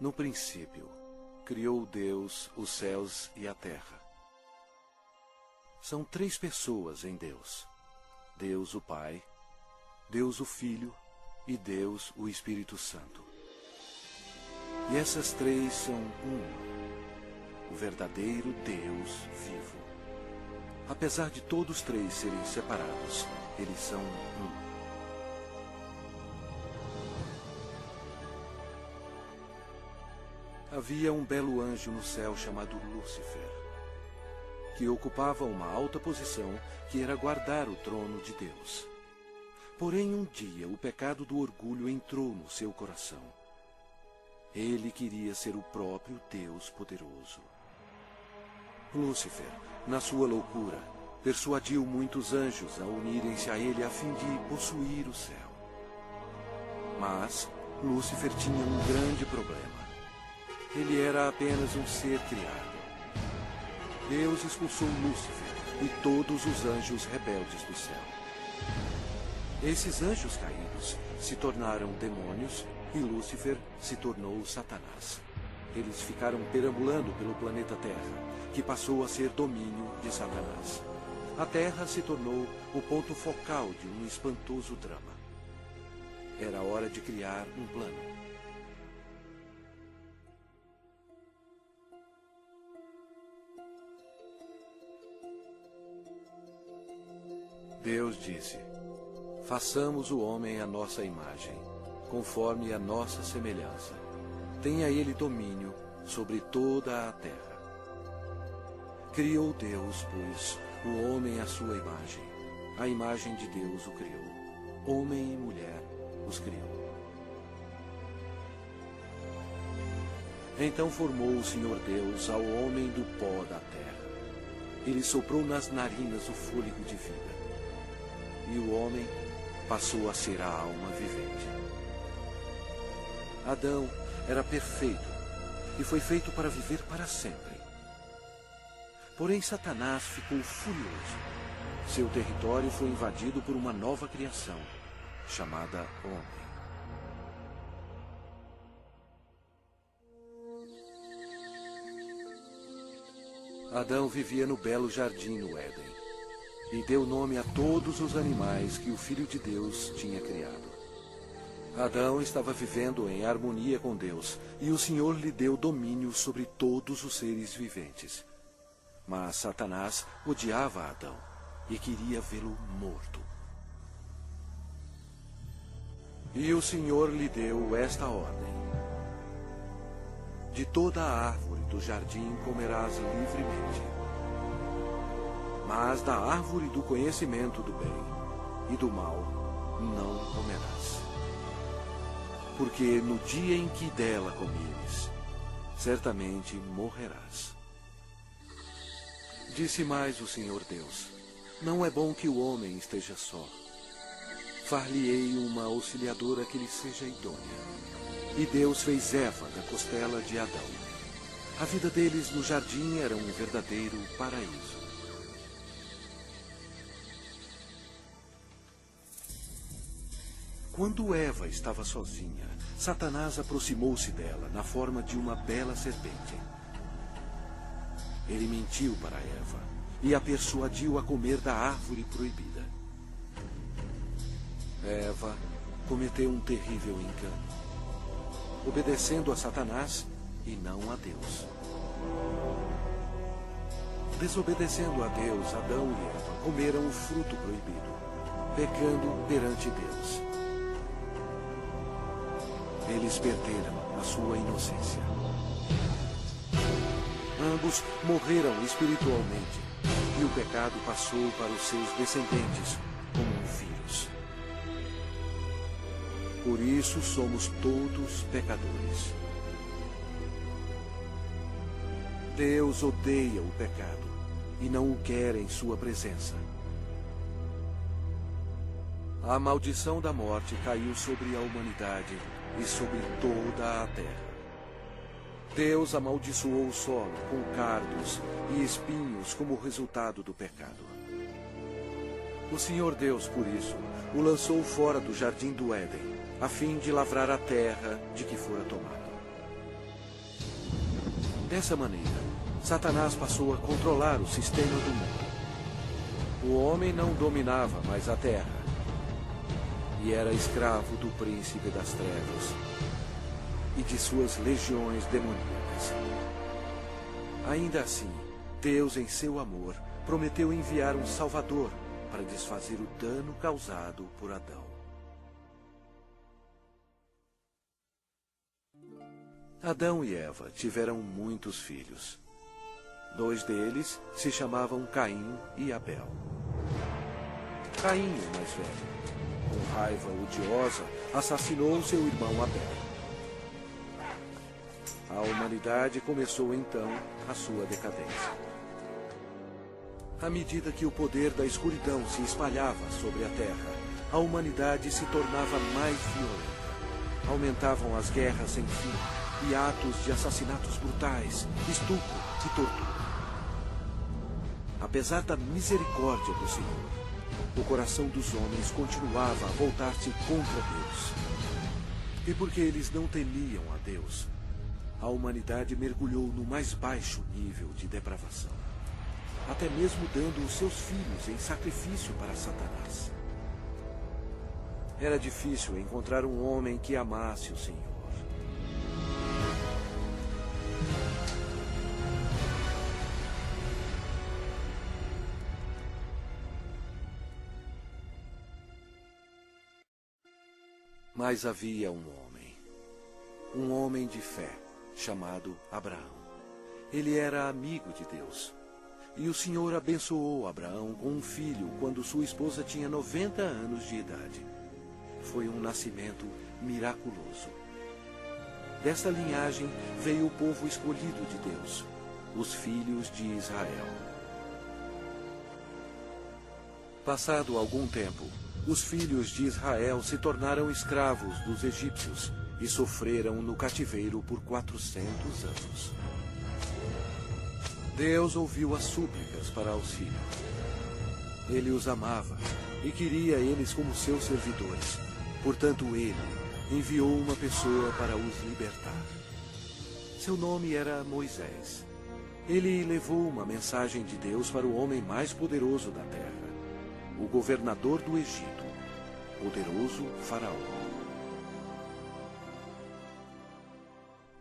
No princípio, criou Deus os céus e a terra. São três pessoas em Deus: Deus o Pai, Deus o Filho e Deus o Espírito Santo. E essas três são uma, o verdadeiro Deus vivo. Apesar de todos três serem separados, eles são um. Havia um belo anjo no céu chamado Lúcifer, que ocupava uma alta posição que era guardar o trono de Deus. Porém, um dia o pecado do orgulho entrou no seu coração. Ele queria ser o próprio Deus poderoso. Lúcifer, na sua loucura, persuadiu muitos anjos a unirem-se a ele a fim de possuir o céu. Mas Lúcifer tinha um grande problema. Ele era apenas um ser criado. Deus expulsou Lúcifer e todos os anjos rebeldes do céu. Esses anjos caídos se tornaram demônios e Lúcifer se tornou Satanás. Eles ficaram perambulando pelo planeta Terra, que passou a ser domínio de Satanás. A Terra se tornou o ponto focal de um espantoso drama. Era hora de criar um plano. Deus disse: façamos o homem à nossa imagem, conforme a nossa semelhança. Tenha ele domínio sobre toda a terra. Criou Deus, pois, o homem à sua imagem. A imagem de Deus o criou. Homem e mulher os criou. Então formou o Senhor Deus ao homem do pó da terra. Ele soprou nas narinas o fôlego de vida. E o homem passou a ser a alma vivente. Adão era perfeito e foi feito para viver para sempre. Porém, Satanás ficou furioso. Seu território foi invadido por uma nova criação, chamada homem. Adão vivia no belo jardim no Éden e deu nome a todos os animais que o Filho de Deus tinha criado. Adão estava vivendo em harmonia com Deus, e o Senhor lhe deu domínio sobre todos os seres viventes. Mas Satanás odiava Adão e queria vê-lo morto. E o Senhor lhe deu esta ordem: de toda a árvore do jardim comerás livremente, mas da árvore do conhecimento do bem e do mal não comerás. Porque no dia em que dela comeres, certamente morrerás. Disse mais o Senhor Deus: não é bom que o homem esteja só. Far-lhe-ei uma auxiliadora que lhe seja idônea. E Deus fez Eva da costela de Adão. A vida deles no jardim era um verdadeiro paraíso. Quando Eva estava sozinha, Satanás aproximou-se dela na forma de uma bela serpente. Ele mentiu para Eva e a persuadiu a comer da árvore proibida. Eva cometeu um terrível engano, obedecendo a Satanás e não a Deus. Desobedecendo a Deus, Adão e Eva comeram o fruto proibido, pecando perante Deus. Eles perderam a sua inocência. Ambos morreram espiritualmente, e o pecado passou para os seus descendentes como um vírus. Por isso somos todos pecadores. Deus odeia o pecado e não o quer em sua presença. A maldição da morte caiu sobre a humanidade e sobre toda a terra. Deus amaldiçoou o solo com cardos e espinhos como resultado do pecado. O Senhor Deus, por isso, o lançou fora do jardim do Éden, a fim de lavrar a terra de que fora tomado. Dessa maneira, Satanás passou a controlar o sistema do mundo. O homem não dominava mais a terra e era escravo do príncipe das trevas e de suas legiões demoníacas. Ainda assim, Deus, em seu amor, prometeu enviar um Salvador para desfazer o dano causado por Adão. Adão e Eva tiveram muitos filhos. 2 deles se chamavam Caim e Abel. Caim, o mais velho, com raiva odiosa, assassinou seu irmão Abel. A humanidade começou então a sua decadência. À medida que o poder da escuridão se espalhava sobre a terra, a humanidade se tornava mais violenta. Aumentavam as guerras sem fim e atos de assassinatos brutais, estupro e tortura. Apesar da misericórdia do Senhor, o coração dos homens continuava a voltar-se contra Deus. E porque eles não temiam a Deus, a humanidade mergulhou no mais baixo nível de depravação, até mesmo dando os seus filhos em sacrifício para Satanás. Era difícil encontrar um homem que amasse o Senhor. Mas havia um homem de fé, chamado Abraão. Ele era amigo de Deus. E o Senhor abençoou Abraão com um filho quando sua esposa tinha 90 anos de idade. Foi um nascimento miraculoso. Desta linhagem veio o povo escolhido de Deus, os filhos de Israel. Passado algum tempo, os filhos de Israel se tornaram escravos dos egípcios e sofreram no cativeiro por 400 anos. Deus ouviu as súplicas para auxílio. Ele os amava e queria eles como seus servidores. Portanto, ele enviou uma pessoa para os libertar. Seu nome era Moisés. Ele levou uma mensagem de Deus para o homem mais poderoso da terra, o governador do Egito, poderoso Faraó.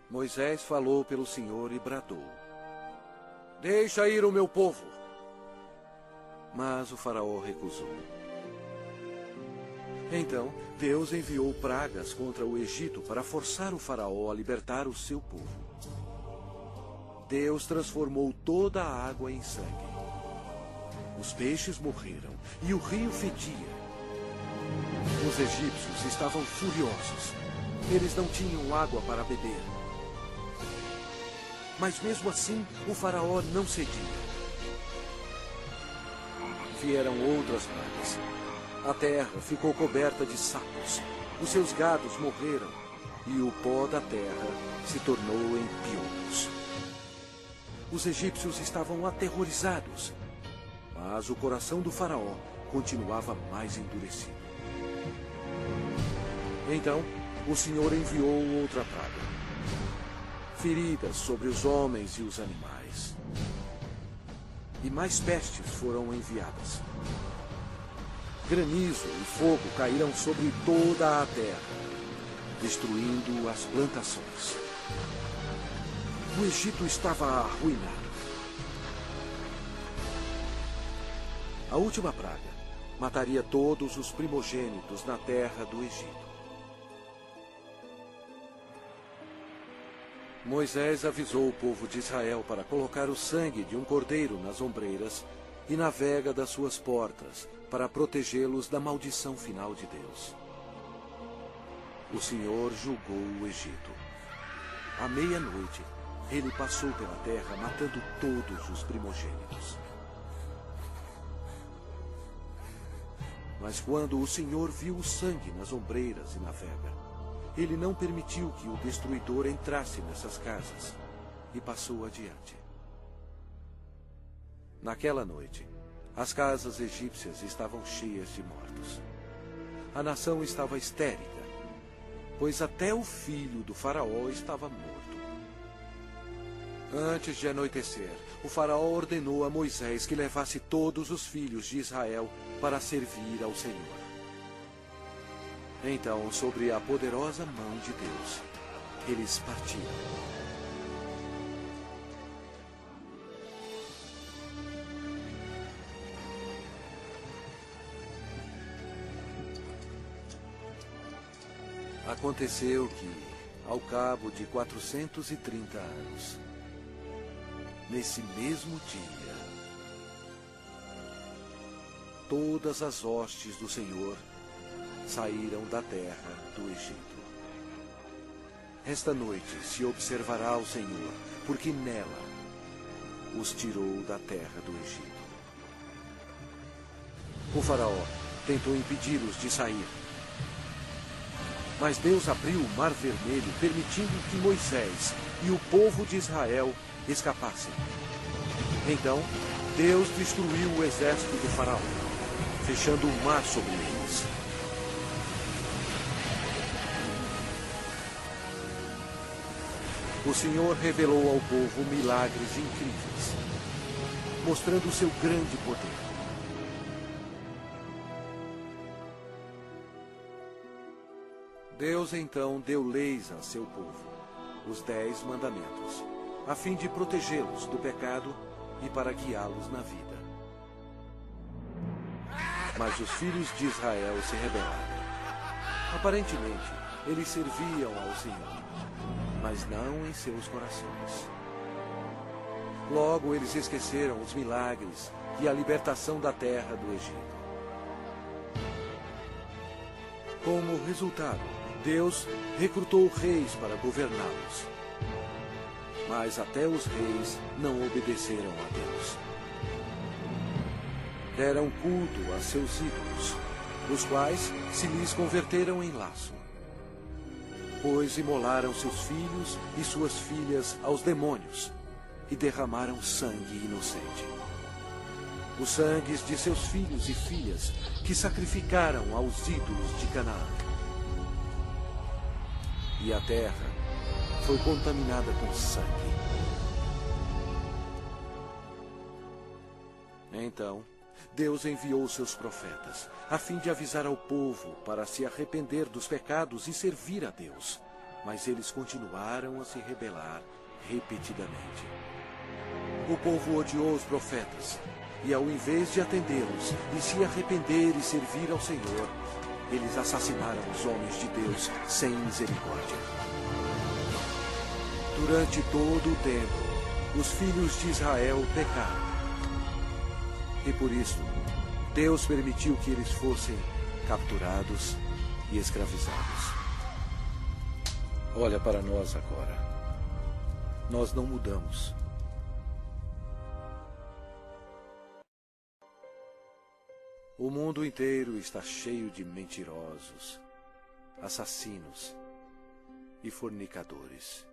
Moisés falou pelo Senhor e bradou: "Deixa ir o meu povo." Mas o Faraó recusou. Então, Deus enviou pragas contra o Egito para forçar o Faraó a libertar o seu povo. Deus transformou toda a água em sangue. Os peixes morreram e o rio fedia. Os egípcios estavam furiosos. Eles não tinham água para beber. Mas mesmo assim, o Faraó não cedia. Vieram outras pragas. A terra ficou coberta de sapos. Os seus gados morreram e o pó da terra se tornou em piolhos. Os egípcios estavam aterrorizados, mas o coração do Faraó continuava mais endurecido. Então, o Senhor enviou outra praga: feridas sobre os homens e os animais. E mais pestes foram enviadas. Granizo e fogo caíram sobre toda a terra, destruindo as plantações. O Egito estava arruinado. A última praga mataria todos os primogênitos na terra do Egito. Moisés avisou o povo de Israel para colocar o sangue de um cordeiro nas ombreiras e na vega das suas portas, para protegê-los da maldição final de Deus. O Senhor julgou o Egito. À meia-noite, ele passou pela terra matando todos os primogênitos. Mas quando o Senhor viu o sangue nas ombreiras e na vega, ele não permitiu que o destruidor entrasse nessas casas e passou adiante. Naquela noite, as casas egípcias estavam cheias de mortos. A nação estava histérica, pois até o filho do Faraó estava morto. Antes de anoitecer, o faraó ordenou a Moisés que levasse todos os filhos de Israel para servir ao Senhor. Então, sobre a poderosa mão de Deus, eles partiram. Aconteceu que, ao cabo de 430 anos, nesse mesmo dia, todas as hostes do Senhor saíram da terra do Egito. Esta noite se observará o Senhor, porque nela os tirou da terra do Egito. O faraó tentou impedi-los de sair. Mas Deus abriu o Mar Vermelho, permitindo que Moisés e o povo de Israel escapassem. Então, Deus destruiu o exército do faraó, fechando o mar sobre eles. O Senhor revelou ao povo milagres incríveis, mostrando o seu grande poder. Deus então deu leis a seu povo, os 10 mandamentos, a fim de protegê-los do pecado e para guiá-los na vida. Mas os filhos de Israel se rebelaram. Aparentemente, eles serviam ao Senhor, mas não em seus corações. Logo, eles esqueceram os milagres e a libertação da terra do Egito. Como resultado, Deus recrutou reis para governá-los. Mas até os reis não obedeceram a Deus. Deram culto a seus ídolos, os quais se lhes converteram em laço. Pois imolaram seus filhos e suas filhas aos demônios e derramaram sangue inocente. Os sangues de seus filhos e filhas que sacrificaram aos ídolos de Canaã. E a terra foi contaminada com sangue. Então, Deus enviou seus profetas, a fim de avisar ao povo para se arrepender dos pecados e servir a Deus. Mas eles continuaram a se rebelar repetidamente. O povo odiou os profetas, e ao invés de atendê-los e se arrepender e servir ao Senhor, eles assassinaram os homens de Deus sem misericórdia. Durante todo o tempo, os filhos de Israel pecaram. E por isso, Deus permitiu que eles fossem capturados e escravizados. Olha para nós agora. Nós não mudamos. O mundo inteiro está cheio de mentirosos, assassinos e fornicadores.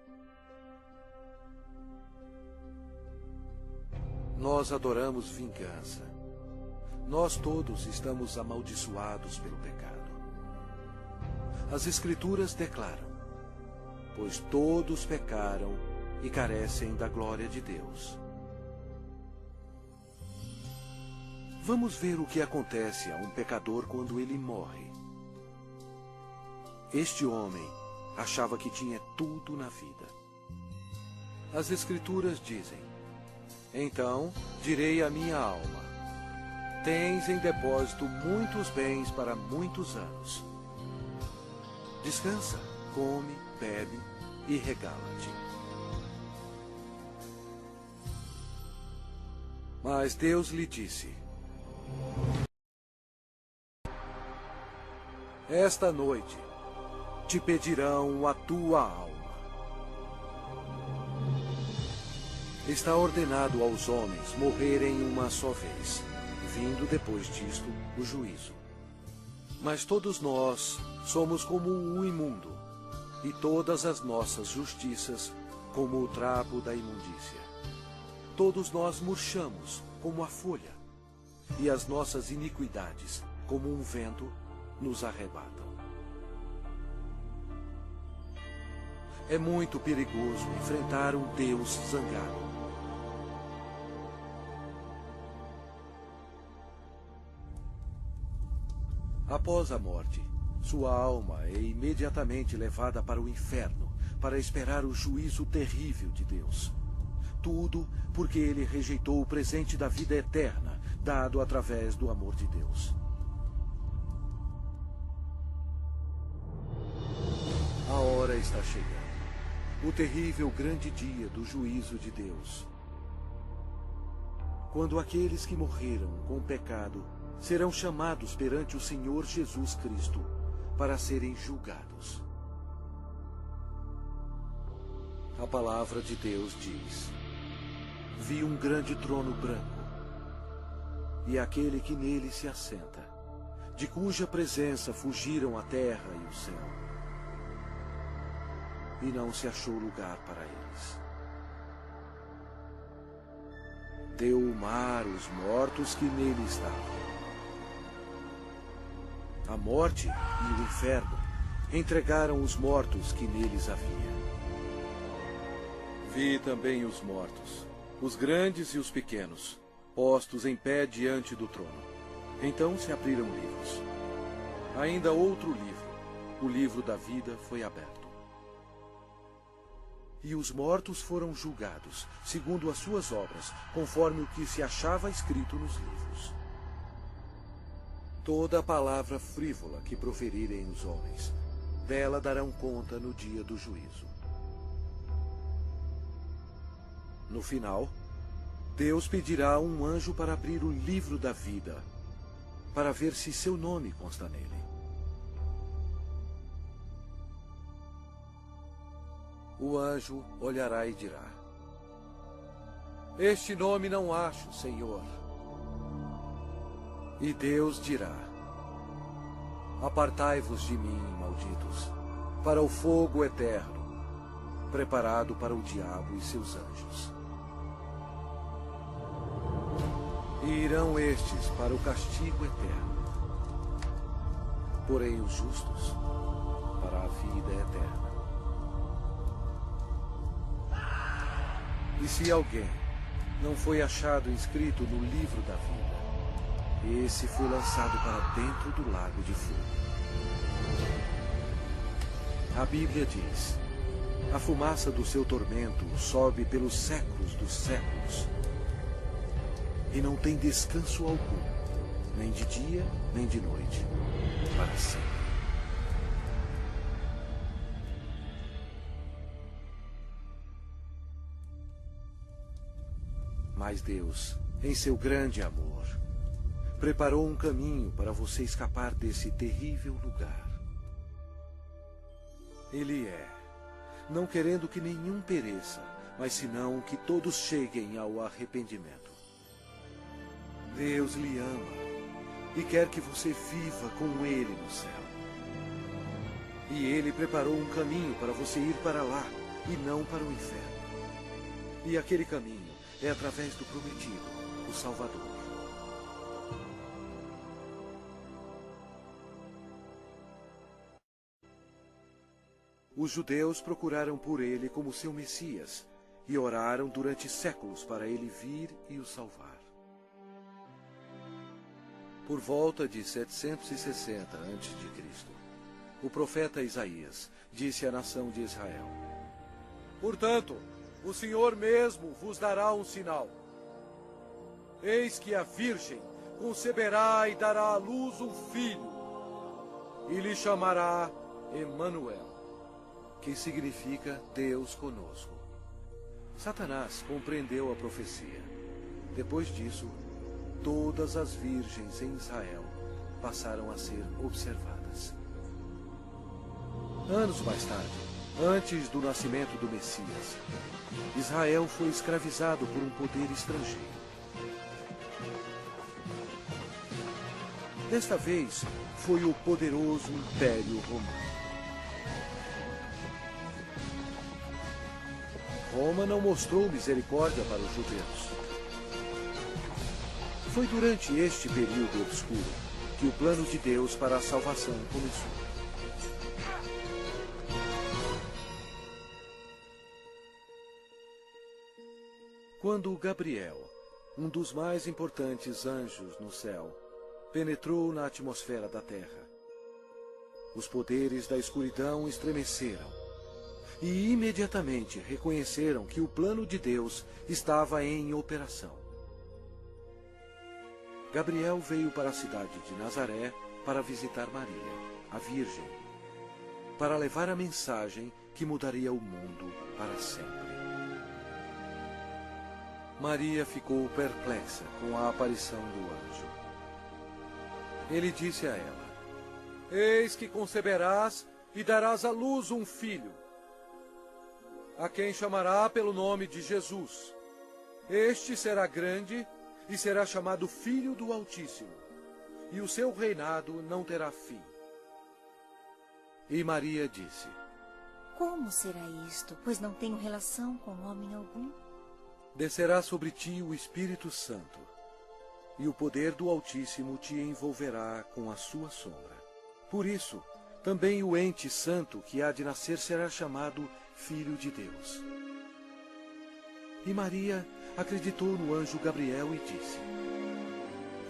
Nós adoramos vingança. Nós todos estamos amaldiçoados pelo pecado. As Escrituras declaram: pois todos pecaram e carecem da glória de Deus. Vamos ver o que acontece a um pecador quando ele morre. Este homem achava que tinha tudo na vida. As Escrituras dizem: então direi à minha alma: tens em depósito muitos bens para muitos anos. Descansa, come, bebe e regala-te. Mas Deus lhe disse: esta noite te pedirão a tua alma. Está ordenado aos homens morrerem uma só vez, vindo depois disto o juízo. Mas todos nós somos como o imundo, e todas as nossas justiças como o trapo da imundícia. Todos nós murchamos como a folha, e as nossas iniquidades, como um vento, nos arrebatam. É muito perigoso enfrentar um Deus zangado. Após a morte, sua alma é imediatamente levada para o inferno para esperar o juízo terrível de Deus. Tudo porque ele rejeitou o presente da vida eterna, dado através do amor de Deus. A hora está chegando. O terrível grande dia do juízo de Deus. Quando aqueles que morreram com o pecado serão chamados perante o Senhor Jesus Cristo para serem julgados. A palavra de Deus diz: vi um grande trono branco, e aquele que nele se assenta, de cuja presença fugiram a terra e o céu, e não se achou lugar para eles. Deu o mar os mortos que nele estavam. A morte e o inferno entregaram os mortos que neles havia. Vi também os mortos, os grandes e os pequenos, postos em pé diante do trono. Então se abriram livros. Ainda outro livro, o livro da vida, foi aberto. E os mortos foram julgados, segundo as suas obras, conforme o que se achava escrito nos livros. Toda palavra frívola que proferirem os homens, dela darão conta no dia do juízo. No final, Deus pedirá a um anjo para abrir o livro da vida, para ver se seu nome consta nele. O anjo olhará e dirá: este nome não acho, Senhor. E Deus dirá: apartai-vos de mim, malditos, para o fogo eterno, preparado para o diabo e seus anjos. E irão estes para o castigo eterno, porém os justos para a vida eterna. E se alguém não foi achado inscrito no livro da vida, esse foi lançado para dentro do lago de fogo. A Bíblia diz: a fumaça do seu tormento sobe pelos séculos dos séculos, e não tem descanso algum, nem de dia, nem de noite, para sempre. Mas Deus, em seu grande amor, preparou um caminho para você escapar desse terrível lugar. Ele não querendo que nenhum pereça, mas senão que todos cheguem ao arrependimento. Deus lhe ama e quer que você viva com Ele no céu. E Ele preparou um caminho para você ir para lá e não para o inferno. E aquele caminho é através do prometido, o Salvador. Os judeus procuraram por ele como seu Messias e oraram durante séculos para ele vir e o salvar. Por volta de 760 a.C., o profeta Isaías disse à nação de Israel: portanto, o Senhor mesmo vos dará um sinal. Eis que a Virgem conceberá e dará à luz um filho, e lhe chamará Emanuel, que significa Deus conosco. Satanás compreendeu a profecia. Depois disso, todas as virgens em Israel passaram a ser observadas. Anos mais tarde, antes do nascimento do Messias, Israel foi escravizado por um poder estrangeiro. Desta vez, foi o poderoso Império Romano. Roma não mostrou misericórdia para os judeus. Foi durante este período obscuro que o plano de Deus para a salvação começou. Quando Gabriel, um dos mais importantes anjos no céu, penetrou na atmosfera da Terra, os poderes da escuridão estremeceram e imediatamente reconheceram que o plano de Deus estava em operação. Gabriel veio para a cidade de Nazaré para visitar Maria, a Virgem, para levar a mensagem que mudaria o mundo para sempre. Maria ficou perplexa com a aparição do anjo. Ele disse a ela: Eis que conceberás e darás à luz um filho, a quem chamará pelo nome de Jesus. Este será grande e será chamado Filho do Altíssimo, e o seu reinado não terá fim. E Maria disse: Como será isto, pois não tenho relação com homem algum? Descerá sobre ti o Espírito Santo, e o poder do Altíssimo te envolverá com a sua sombra. Por isso, também o ente santo que há de nascer será chamado Filho de Deus. E Maria acreditou no anjo Gabriel e disse: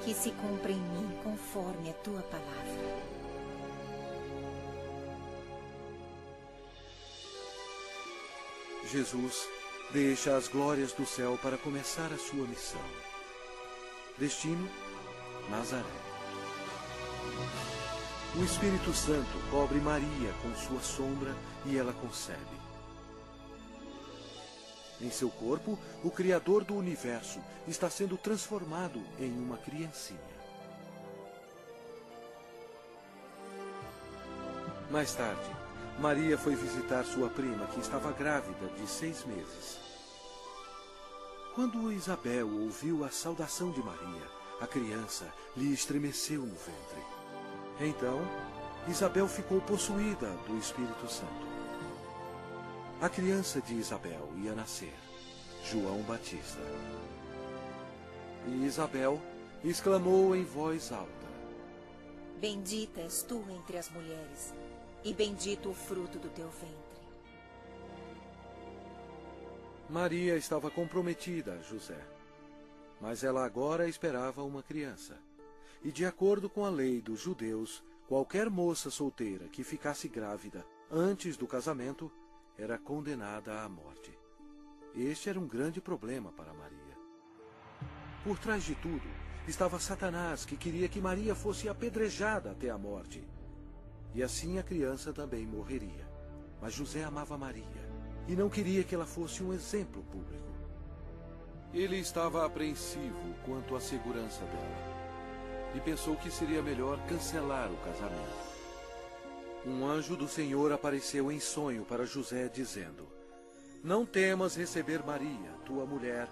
Que se cumpra em mim conforme a tua palavra. Jesus deixa as glórias do céu para começar a sua missão. Destino: Nazaré. O Espírito Santo cobre Maria com sua sombra e ela concebe. Em seu corpo, o Criador do universo está sendo transformado em uma criancinha. Mais tarde, Maria foi visitar sua prima, que estava grávida de 6 meses. Quando Isabel ouviu a saudação de Maria, a criança lhe estremeceu no ventre. Então, Isabel ficou possuída do Espírito Santo. A criança de Isabel ia nascer, João Batista. E Isabel exclamou em voz alta: Bendita és tu entre as mulheres, e bendito o fruto do teu ventre. Maria estava comprometida a José, mas ela agora esperava uma criança. E de acordo com a lei dos judeus, qualquer moça solteira que ficasse grávida antes do casamento era condenada à morte. Este era um grande problema para Maria. Por trás de tudo estava Satanás, que queria que Maria fosse apedrejada até a morte. E assim a criança também morreria. Mas José amava Maria e não queria que ela fosse um exemplo público. Ele estava apreensivo quanto à segurança dela e pensou que seria melhor cancelar o casamento. Um anjo do Senhor apareceu em sonho para José, dizendo: Não temas receber Maria, tua mulher,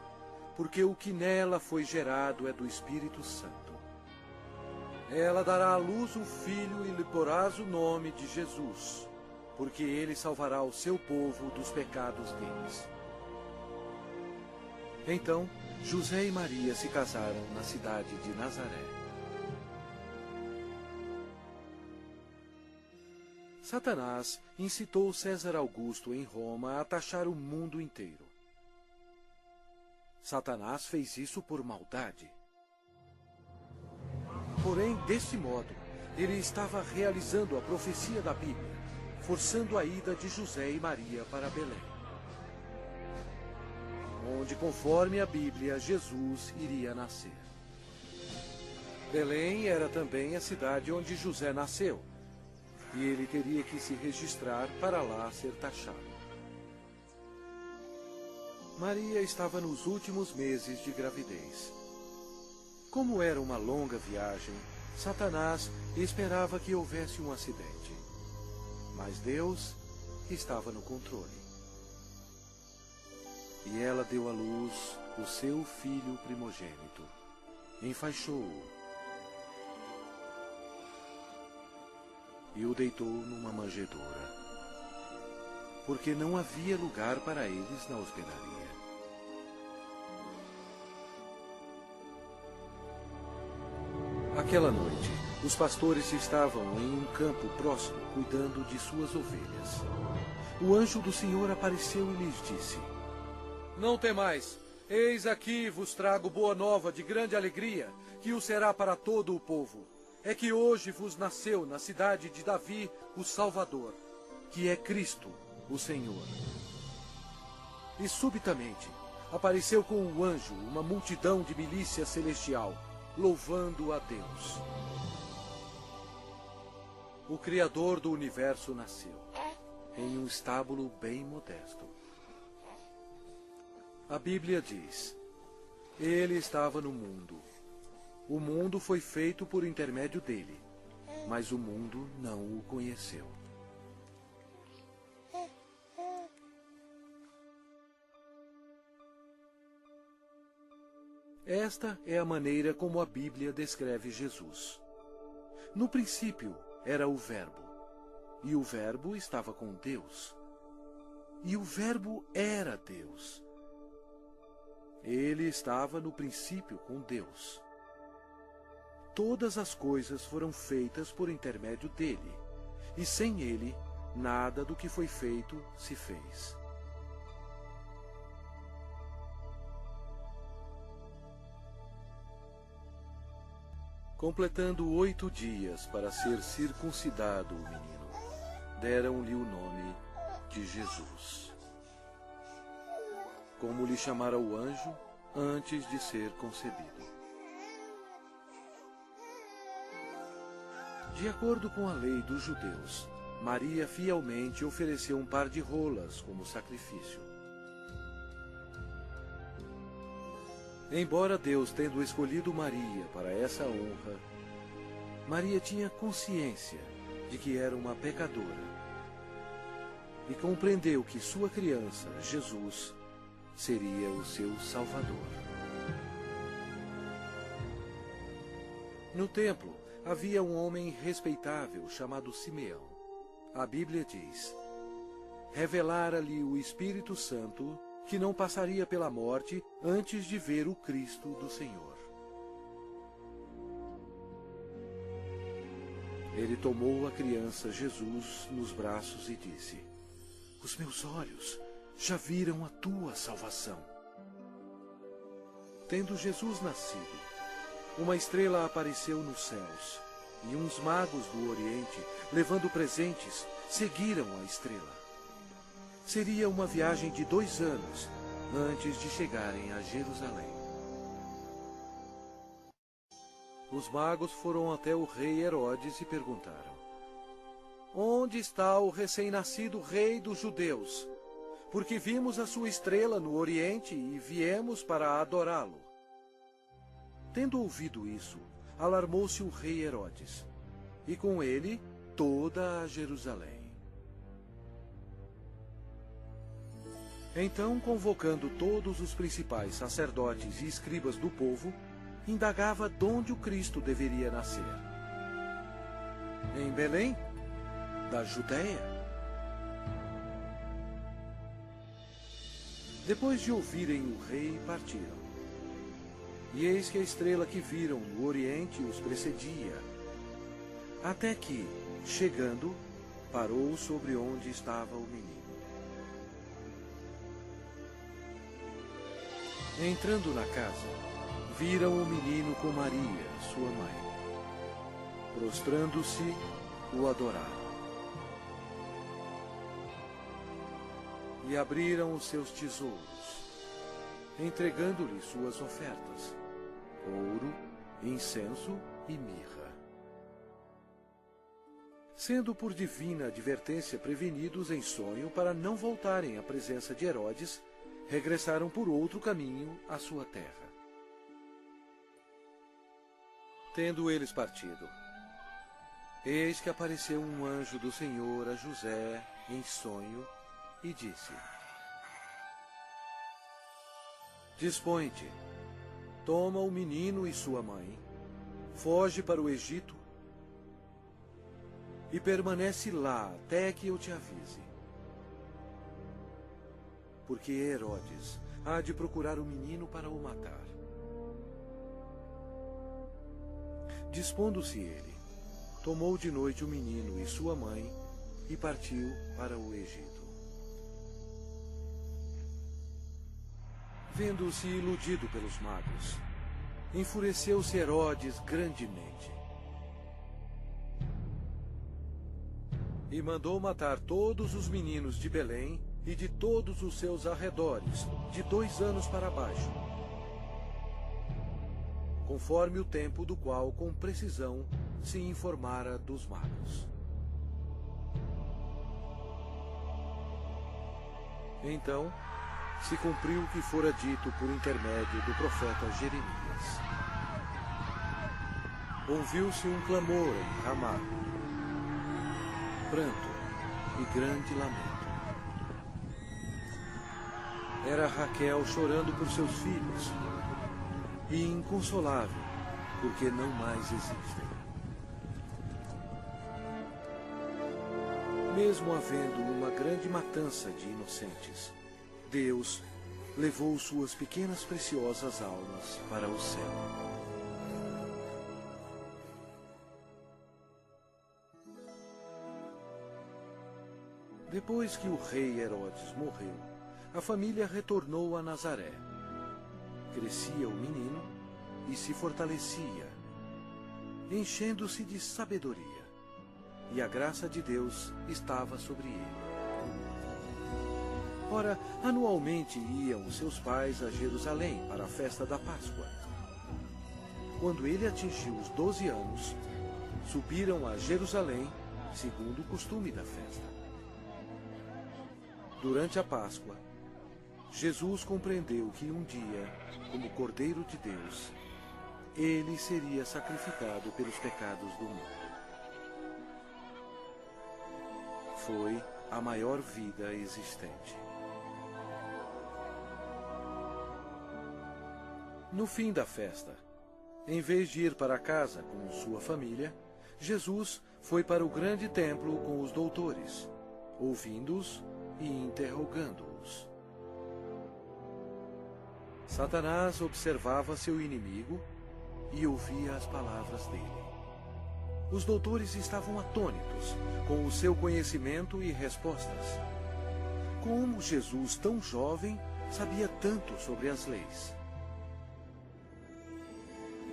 porque o que nela foi gerado é do Espírito Santo. Ela dará à luz um filho e lhe porás o nome de Jesus, porque ele salvará o seu povo dos pecados deles. Então, José e Maria se casaram na cidade de Nazaré. Satanás incitou César Augusto em Roma a taxar o mundo inteiro. Satanás fez isso por maldade. Porém, desse modo, ele estava realizando a profecia da Bíblia, forçando a ida de José e Maria para Belém, onde, conforme a Bíblia, Jesus iria nascer. Belém era também a cidade onde José nasceu, e ele teria que se registrar para lá ser taxado. Maria estava nos últimos meses de gravidez. Como era uma longa viagem, Satanás esperava que houvesse um acidente. Mas Deus estava no controle. E ela deu à luz o seu filho primogênito. Enfaixou-o e o deitou numa manjedoura, porque não havia lugar para eles na hospedaria. Aquela noite, os pastores estavam em um campo próximo, cuidando de suas ovelhas. O anjo do Senhor apareceu e lhes disse: Não temais, Eis aqui vos trago boa nova de grande alegria, que o será para todo o povo. É que hoje vos nasceu na cidade de Davi o Salvador, que é Cristo, o Senhor. E subitamente apareceu com um anjo uma multidão de milícia celestial, louvando a Deus. O Criador do universo nasceu, em um estábulo bem modesto. A Bíblia diz: Ele estava no mundo. O mundo foi feito por intermédio dele, mas o mundo não o conheceu. Esta é a maneira como a Bíblia descreve Jesus. No princípio era o Verbo, e o Verbo estava com Deus, e o Verbo era Deus. Ele estava no princípio com Deus. Todas as coisas foram feitas por intermédio dele, e sem ele, nada do que foi feito se fez. Completando 8 dias para ser circuncidado o menino, deram-lhe o nome de Jesus, como lhe chamara o anjo antes de ser concebido. De acordo com a lei dos judeus, Maria fielmente ofereceu um par de rolas como sacrifício. Embora Deus tendo escolhido Maria para essa honra, Maria tinha consciência de que era uma pecadora e compreendeu que sua criança, Jesus, seria o seu Salvador. No templo havia um homem respeitável chamado Simeão. A Bíblia diz: revelara-lhe o Espírito Santo que não passaria pela morte antes de ver o Cristo do Senhor. Ele tomou a criança Jesus nos braços e disse: os meus olhos já viram a tua salvação. Tendo Jesus nascido, uma estrela apareceu nos céus, e uns magos do Oriente, levando presentes, seguiram a estrela. Seria uma viagem de 2 anos antes de chegarem a Jerusalém. Os magos foram até o rei Herodes e perguntaram: onde está o recém-nascido rei dos judeus? Porque vimos a sua estrela no Oriente e viemos para adorá-lo. Tendo ouvido isso, alarmou-se o rei Herodes, e com ele toda a Jerusalém. Então, convocando todos os principais sacerdotes e escribas do povo, indagava donde o Cristo deveria nascer. Em Belém, da Judéia. Depois de ouvirem o rei, partiram. E eis que a estrela que viram no Oriente os precedia, até que, chegando, parou sobre onde estava o menino. Entrando na casa, viram o menino com Maria, sua mãe. Prostrando-se, o adoraram. E abriram os seus tesouros, entregando-lhe suas ofertas: ouro, incenso e mirra. Sendo por divina advertência prevenidos em sonho para não voltarem à presença de Herodes, regressaram por outro caminho à sua terra. Tendo eles partido, eis que apareceu um anjo do Senhor a José em sonho e disse: dispõe-te, toma o menino e sua mãe, foge para o Egito e permanece lá até que eu te avise. Porque Herodes há de procurar o menino para o matar. Dispondo-se ele, tomou de noite o menino e sua mãe e partiu para o Egito. Vendo-se iludido pelos magos, enfureceu-se Herodes grandemente e mandou matar todos os meninos de Belém e de todos os seus arredores, de 2 anos para baixo, conforme o tempo do qual com precisão se informara dos magos. Então se cumpriu o que fora dito por intermédio do profeta Jeremias. Ouviu-se um clamor em Ramá, pranto e grande lamento. Era Raquel chorando por seus filhos, e inconsolável, porque não mais existem. Mesmo havendo uma grande matança de inocentes, Deus levou suas pequenas preciosas almas para o céu. Depois que o rei Herodes morreu, a família retornou a Nazaré. Crescia o menino e se fortalecia, enchendo-se de sabedoria, e a graça de Deus estava sobre ele. Ora, anualmente iam seus pais a Jerusalém para a festa da Páscoa. Quando ele atingiu os 12 anos, subiram a Jerusalém, segundo o costume da festa. Durante a Páscoa, Jesus compreendeu que um dia, como Cordeiro de Deus, ele seria sacrificado pelos pecados do mundo. Foi a maior vida existente. No fim da festa, em vez de ir para casa com sua família, Jesus foi para o grande templo com os doutores, ouvindo-os e interrogando-os. Satanás observava seu inimigo e ouvia as palavras dele. Os doutores estavam atônitos com o seu conhecimento e respostas. Como Jesus, tão jovem, sabia tanto sobre as leis?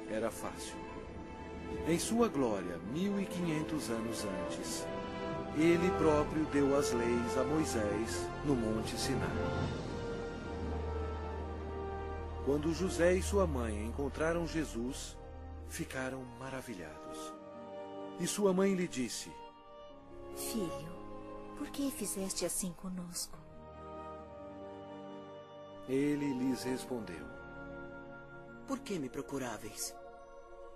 Era fácil. Em sua glória, 1500 anos antes, ele próprio deu as leis a Moisés no Monte Sinai. Quando José e sua mãe encontraram Jesus, ficaram maravilhados. E sua mãe lhe disse: Filho, por que fizeste assim conosco? Ele lhes respondeu: Por que me procuráveis?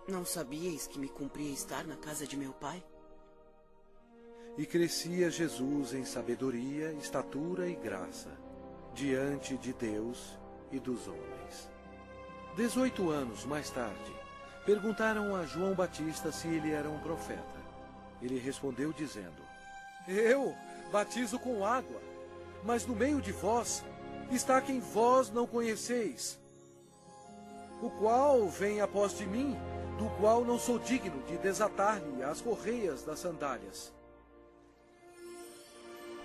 Não sabíeis que me cumpria estar na casa de meu pai? E crescia Jesus em sabedoria, estatura e graça, diante de Deus e dos homens. 18 anos mais tarde, perguntaram a João Batista se ele era um profeta. Ele respondeu dizendo: Eu batizo com água, mas no meio de vós está quem vós não conheceis, o qual vem após de mim, do qual não sou digno de desatar-lhe as correias das sandálias.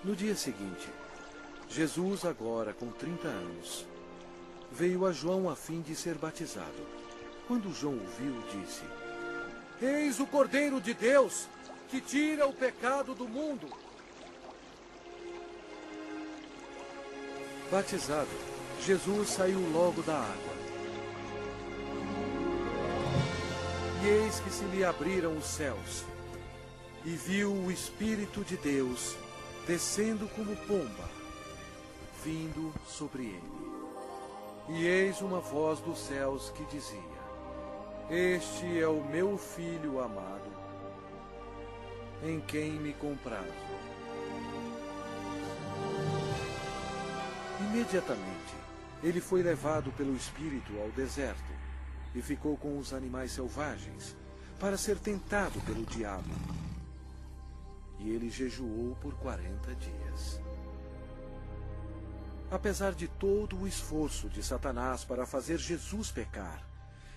No dia seguinte, Jesus, agora com 30 anos, veio a João a fim de ser batizado. Quando João o viu, disse: Eis o Cordeiro de Deus, que tira o pecado do mundo. Batizado, Jesus saiu logo da água. E eis que se lhe abriram os céus, e viu o Espírito de Deus descendo como pomba, vindo sobre ele. E eis uma voz dos céus que dizia: Este é o meu Filho amado, em quem me comprazo. Imediatamente, ele foi levado pelo Espírito ao deserto e ficou com os animais selvagens para ser tentado pelo diabo. E ele jejuou por 40 dias. Apesar de todo o esforço de Satanás para fazer Jesus pecar,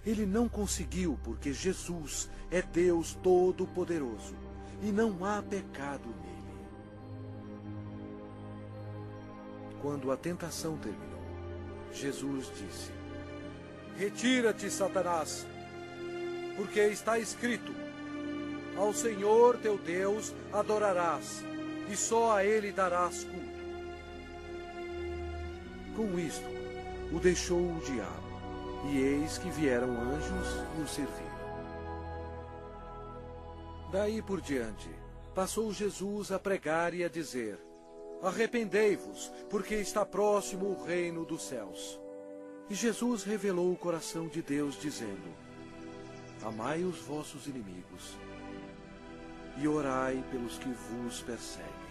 ele não conseguiu, porque Jesus é Deus Todo-Poderoso e não há pecado nele. Quando a tentação terminou, Jesus disse: Retira-te, Satanás, porque está escrito: Ao Senhor teu Deus adorarás, e só a Ele darás culto. Com isto, o deixou o diabo, e eis que vieram anjos e o serviram. Daí por diante, passou Jesus a pregar e a dizer: Arrependei-vos, porque está próximo o reino dos céus. E Jesus revelou o coração de Deus, dizendo: Amai os vossos inimigos, e orai pelos que vos perseguem.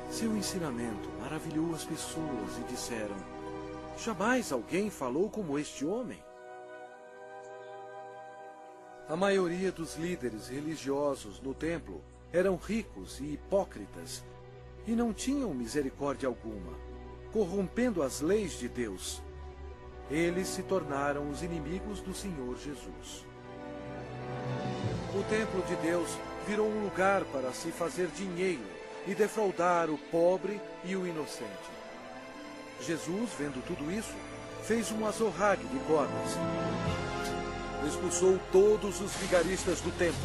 Seu ensinamento maravilhou as pessoas e disseram: Jamais alguém falou como este homem. A maioria dos líderes religiosos no templo eram ricos e hipócritas e não tinham misericórdia alguma, corrompendo as leis de Deus. Eles se tornaram os inimigos do Senhor Jesus. O templo de Deus virou um lugar para se fazer dinheiro e defraudar o pobre e o inocente. Jesus, vendo tudo isso, fez um azorrague de cordas. Expulsou todos os vigaristas do templo.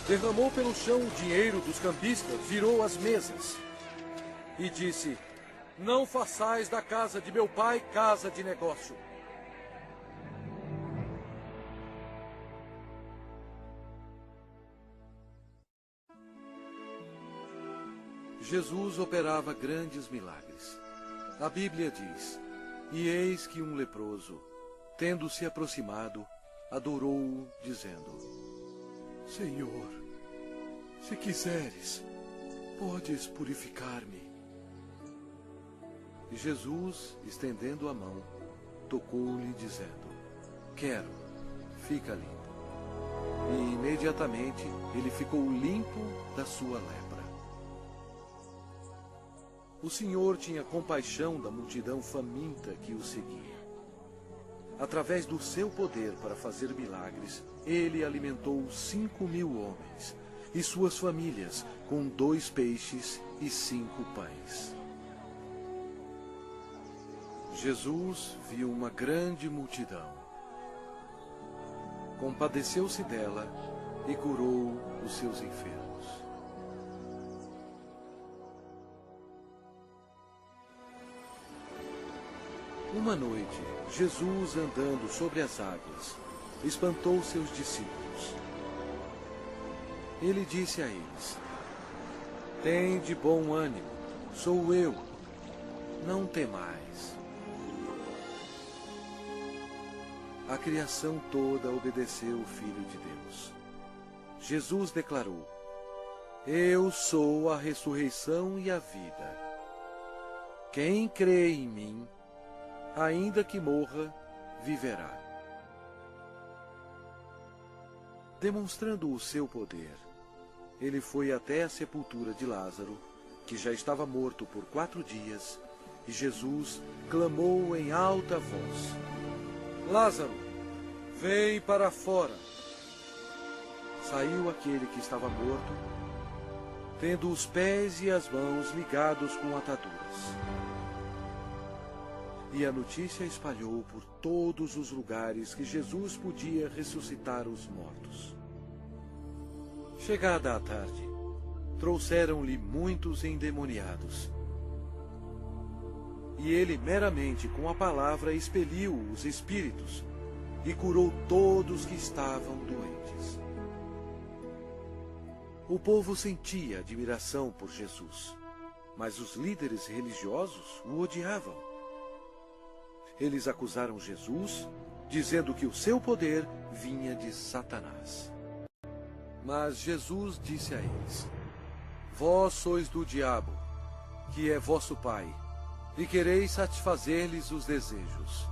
Derramou pelo chão o dinheiro dos cambistas, virou as mesas. E disse: Não façais da casa de meu pai casa de negócio. Jesus operava grandes milagres. A Bíblia diz: E eis que um leproso, tendo se aproximado, adorou-o, dizendo: Senhor, se quiseres, podes purificar-me. E Jesus, estendendo a mão, tocou-lhe, dizendo: Quero, fica limpo. E imediatamente ele ficou limpo da sua lepra. O Senhor tinha compaixão da multidão faminta que o seguia. Através do seu poder para fazer milagres, ele alimentou 5.000 homens e suas famílias com 2 peixes e 5 pães. Jesus viu uma grande multidão. Compadeceu-se dela e curou os seus enfermos. Uma noite, Jesus, andando sobre as águas, espantou seus discípulos. Ele disse a eles: Tende bom ânimo, sou eu, não temais. A criação toda obedeceu o Filho de Deus. Jesus declarou: Eu sou a ressurreição e a vida. Quem crê em mim, ainda que morra, viverá. Demonstrando o seu poder, ele foi até a sepultura de Lázaro, que já estava morto por 4 dias, e Jesus clamou em alta voz: Lázaro, vem para fora. Saiu aquele que estava morto, tendo os pés e as mãos ligados com ataduras. E a notícia espalhou por todos os lugares que Jesus podia ressuscitar os mortos. Chegada a tarde, trouxeram-lhe muitos endemoniados. E ele meramente com a palavra expeliu os espíritos e curou todos que estavam doentes. O povo sentia admiração por Jesus, mas os líderes religiosos o odiavam. Eles acusaram Jesus, dizendo que o seu poder vinha de Satanás. Mas Jesus disse a eles: Vós sois do diabo, que é vosso pai, e quereis satisfazer-lhes os desejos.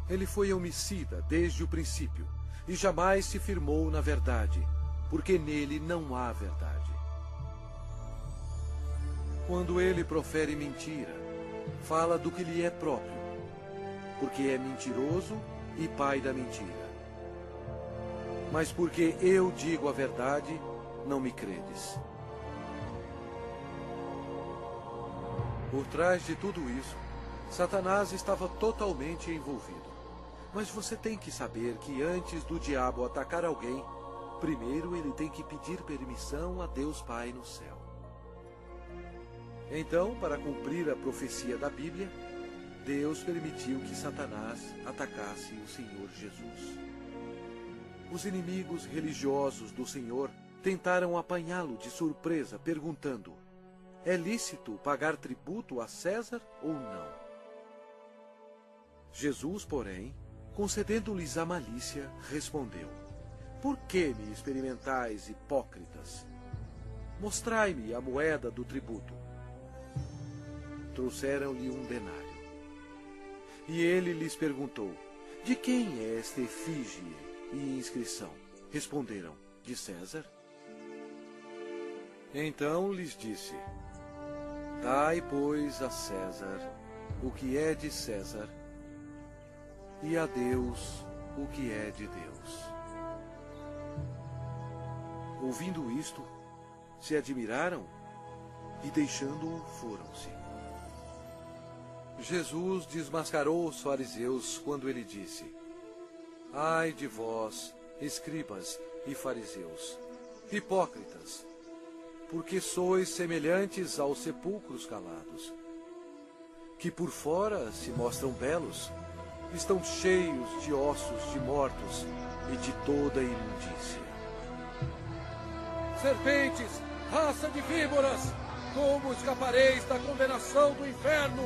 Ele foi homicida desde o princípio, e jamais se firmou na verdade, porque nele não há verdade. Quando ele profere mentira, fala do que lhe é próprio, porque é mentiroso e pai da mentira. Mas porque eu digo a verdade, não me credes. Por trás de tudo isso, Satanás estava totalmente envolvido. Mas você tem que saber que antes do diabo atacar alguém, primeiro ele tem que pedir permissão a Deus Pai no céu. Então, para cumprir a profecia da Bíblia, Deus permitiu que Satanás atacasse o Senhor Jesus. Os inimigos religiosos do Senhor tentaram apanhá-lo de surpresa, perguntando: é lícito pagar tributo a César ou não? Jesus, porém, concedendo-lhes a malícia, respondeu: por que me experimentais, hipócritas? Mostrai-me a moeda do tributo. Trouxeram-lhe um denário. E ele lhes perguntou: de quem é esta efígie e inscrição? Responderam: de César. Então lhes disse: dai, pois, a César o que é de César, e a Deus o que é de Deus. Ouvindo isto, se admiraram e, deixando-o, foram-se. Jesus desmascarou os fariseus quando ele disse: ai de vós, escribas e fariseus, hipócritas, porque sois semelhantes aos sepulcros calados, que por fora se mostram belos, estão cheios de ossos de mortos e de toda imundícia. Serpentes, raça de víboras, como escapareis da condenação do inferno?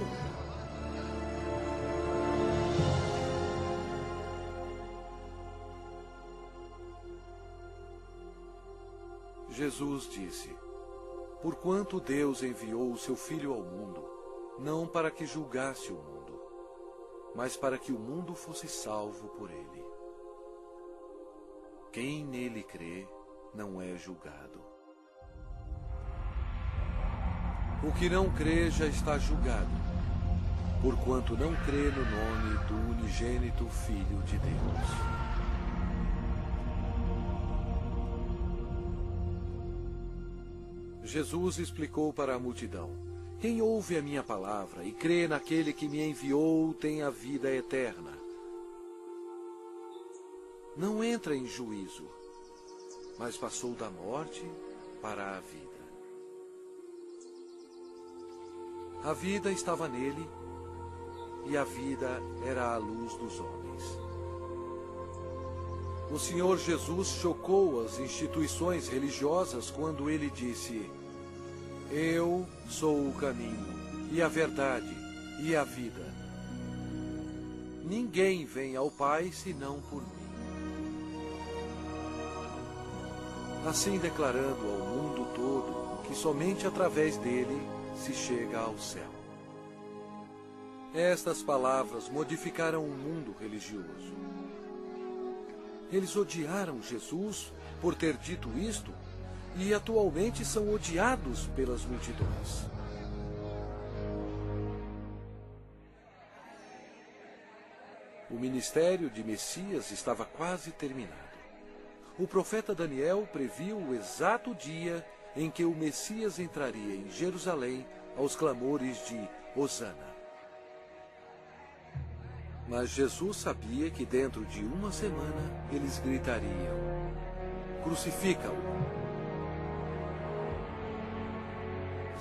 Jesus disse: porquanto Deus enviou o seu Filho ao mundo, não para que julgasse o mundo, mas para que o mundo fosse salvo por ele. Quem nele crê não é julgado. O que não crê já está julgado, porquanto não crê no nome do unigênito Filho de Deus. Jesus explicou para a multidão: quem ouve a minha palavra e crê naquele que me enviou tem a vida eterna. Não entra em juízo, mas passou da morte para a vida. A vida estava nele, e a vida era a luz dos homens. O Senhor Jesus chocou as instituições religiosas quando ele disse: eu sou o caminho, e a verdade, e a vida. Ninguém vem ao Pai senão por mim. Assim declarando ao mundo todo que somente através dele se chega ao céu. Estas palavras modificaram o mundo religioso. Eles odiaram Jesus por ter dito isto e atualmente são odiados pelas multidões. O ministério de Messias estava quase terminado. O profeta Daniel previu o exato dia em que o Messias entraria em Jerusalém aos clamores de Hosana. Mas Jesus sabia que dentro de uma semana eles gritariam: crucifica-o!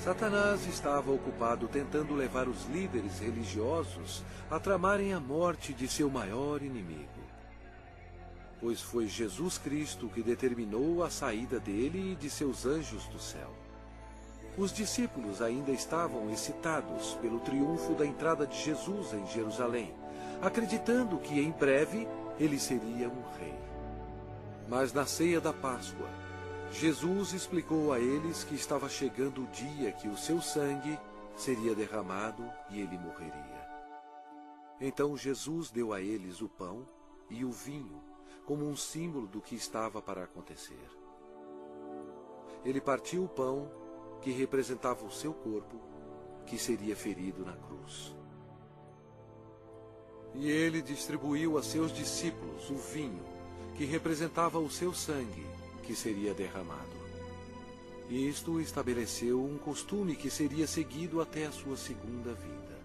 Satanás estava ocupado tentando levar os líderes religiosos a tramarem a morte de seu maior inimigo. Pois foi Jesus Cristo que determinou a saída dele e de seus anjos do céu. Os discípulos ainda estavam excitados pelo triunfo da entrada de Jesus em Jerusalém, acreditando que em breve ele seria um rei. Mas na ceia da Páscoa, Jesus explicou a eles que estava chegando o dia que o seu sangue seria derramado e ele morreria. Então Jesus deu a eles o pão e o vinho, como um símbolo do que estava para acontecer. Ele partiu o pão, que representava o seu corpo, que seria ferido na cruz. E ele distribuiu a seus discípulos o vinho, que representava o seu sangue, que seria derramado. Isto estabeleceu um costume que seria seguido até a sua segunda vinda.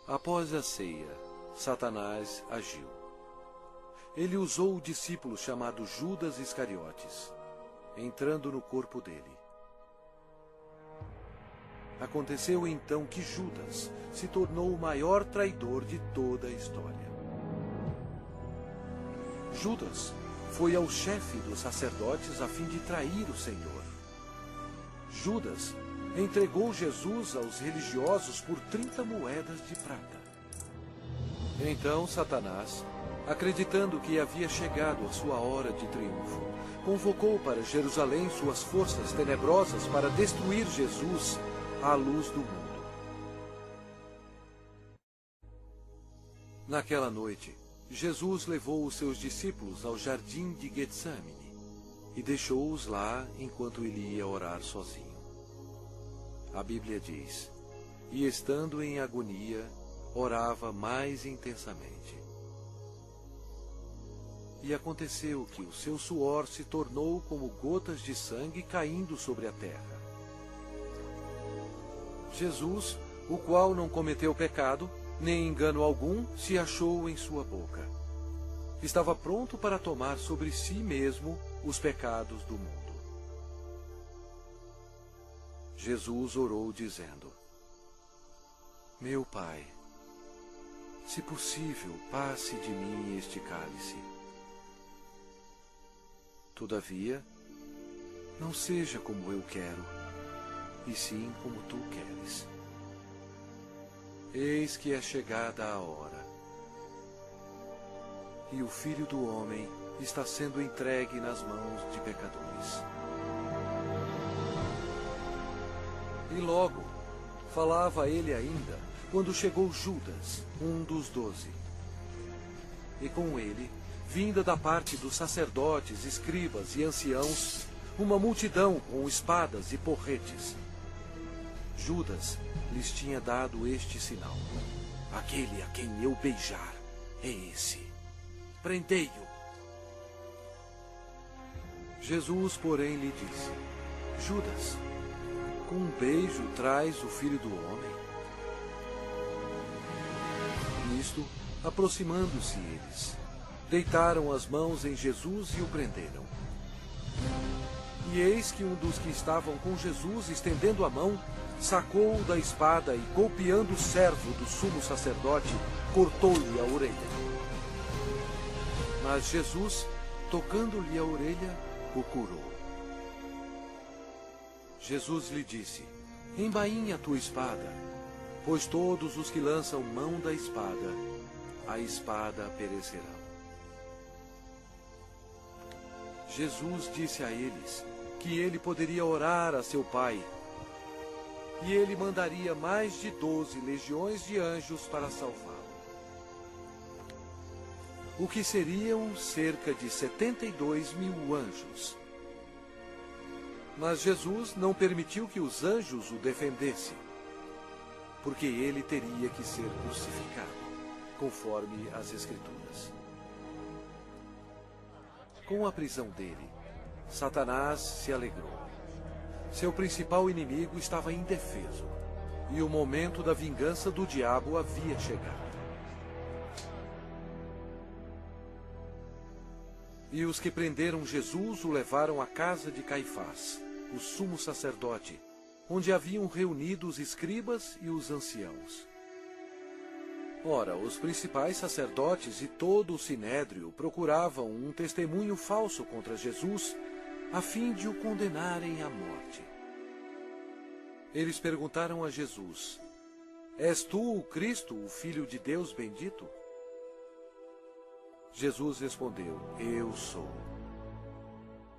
Após a ceia, Satanás agiu. Ele usou o discípulo chamado Judas Iscariotes, entrando no corpo dele. Aconteceu então que Judas se tornou o maior traidor de toda a história. Judas foi ao chefe dos sacerdotes a fim de trair o Senhor. Judas entregou Jesus aos religiosos por 30 moedas de prata. Então Satanás, acreditando que havia chegado a sua hora de triunfo, convocou para Jerusalém suas forças tenebrosas para destruir Jesus à luz do mundo. Naquela noite, Jesus levou os seus discípulos ao jardim de Getsemane e deixou-os lá enquanto ele ia orar sozinho. A Bíblia diz: e estando em agonia, orava mais intensamente. E aconteceu que o seu suor se tornou como gotas de sangue caindo sobre a terra. Jesus, o qual não cometeu pecado, nem engano algum se achou em sua boca. Estava pronto para tomar sobre si mesmo os pecados do mundo. Jesus orou dizendo: meu Pai, se possível, passe de mim este cálice. Todavia, não seja como eu quero, e sim como tu queres. Eis que é chegada a hora, e o Filho do Homem está sendo entregue nas mãos de pecadores. E logo, falava ele ainda, quando chegou Judas, um dos 12. E com ele, vinda da parte dos sacerdotes, escribas e anciãos, uma multidão com espadas e porretes. Judas lhes tinha dado este sinal: aquele a quem eu beijar é esse. Prendei-o. Jesus, porém, lhe disse: Judas, com um beijo traz o Filho do Homem? Nisto, aproximando-se eles, deitaram as mãos em Jesus e o prenderam. E eis que um dos que estavam com Jesus, estendendo a mão, sacou-o da espada e, golpeando o servo do sumo sacerdote, cortou-lhe a orelha. Mas Jesus, tocando-lhe a orelha, o curou. Jesus lhe disse: embainha a tua espada, pois todos os que lançam mão da espada, a espada perecerão. Jesus disse a eles que ele poderia orar a seu Pai, e ele mandaria mais de 12 legiões de anjos para salvá-lo. O que seriam cerca de 72.000 anjos. Mas Jesus não permitiu que os anjos o defendessem, porque ele teria que ser crucificado, conforme as Escrituras. Com a prisão dele, Satanás se alegrou. Seu principal inimigo estava indefeso, e o momento da vingança do diabo havia chegado. E os que prenderam Jesus o levaram à casa de Caifás, o sumo sacerdote, onde haviam reunido os escribas e os anciãos. Ora, os principais sacerdotes e todo o sinédrio procuravam um testemunho falso contra Jesus, a fim de o condenarem à morte. Eles perguntaram a Jesus: és tu o Cristo, o Filho de Deus bendito? Jesus respondeu: eu sou.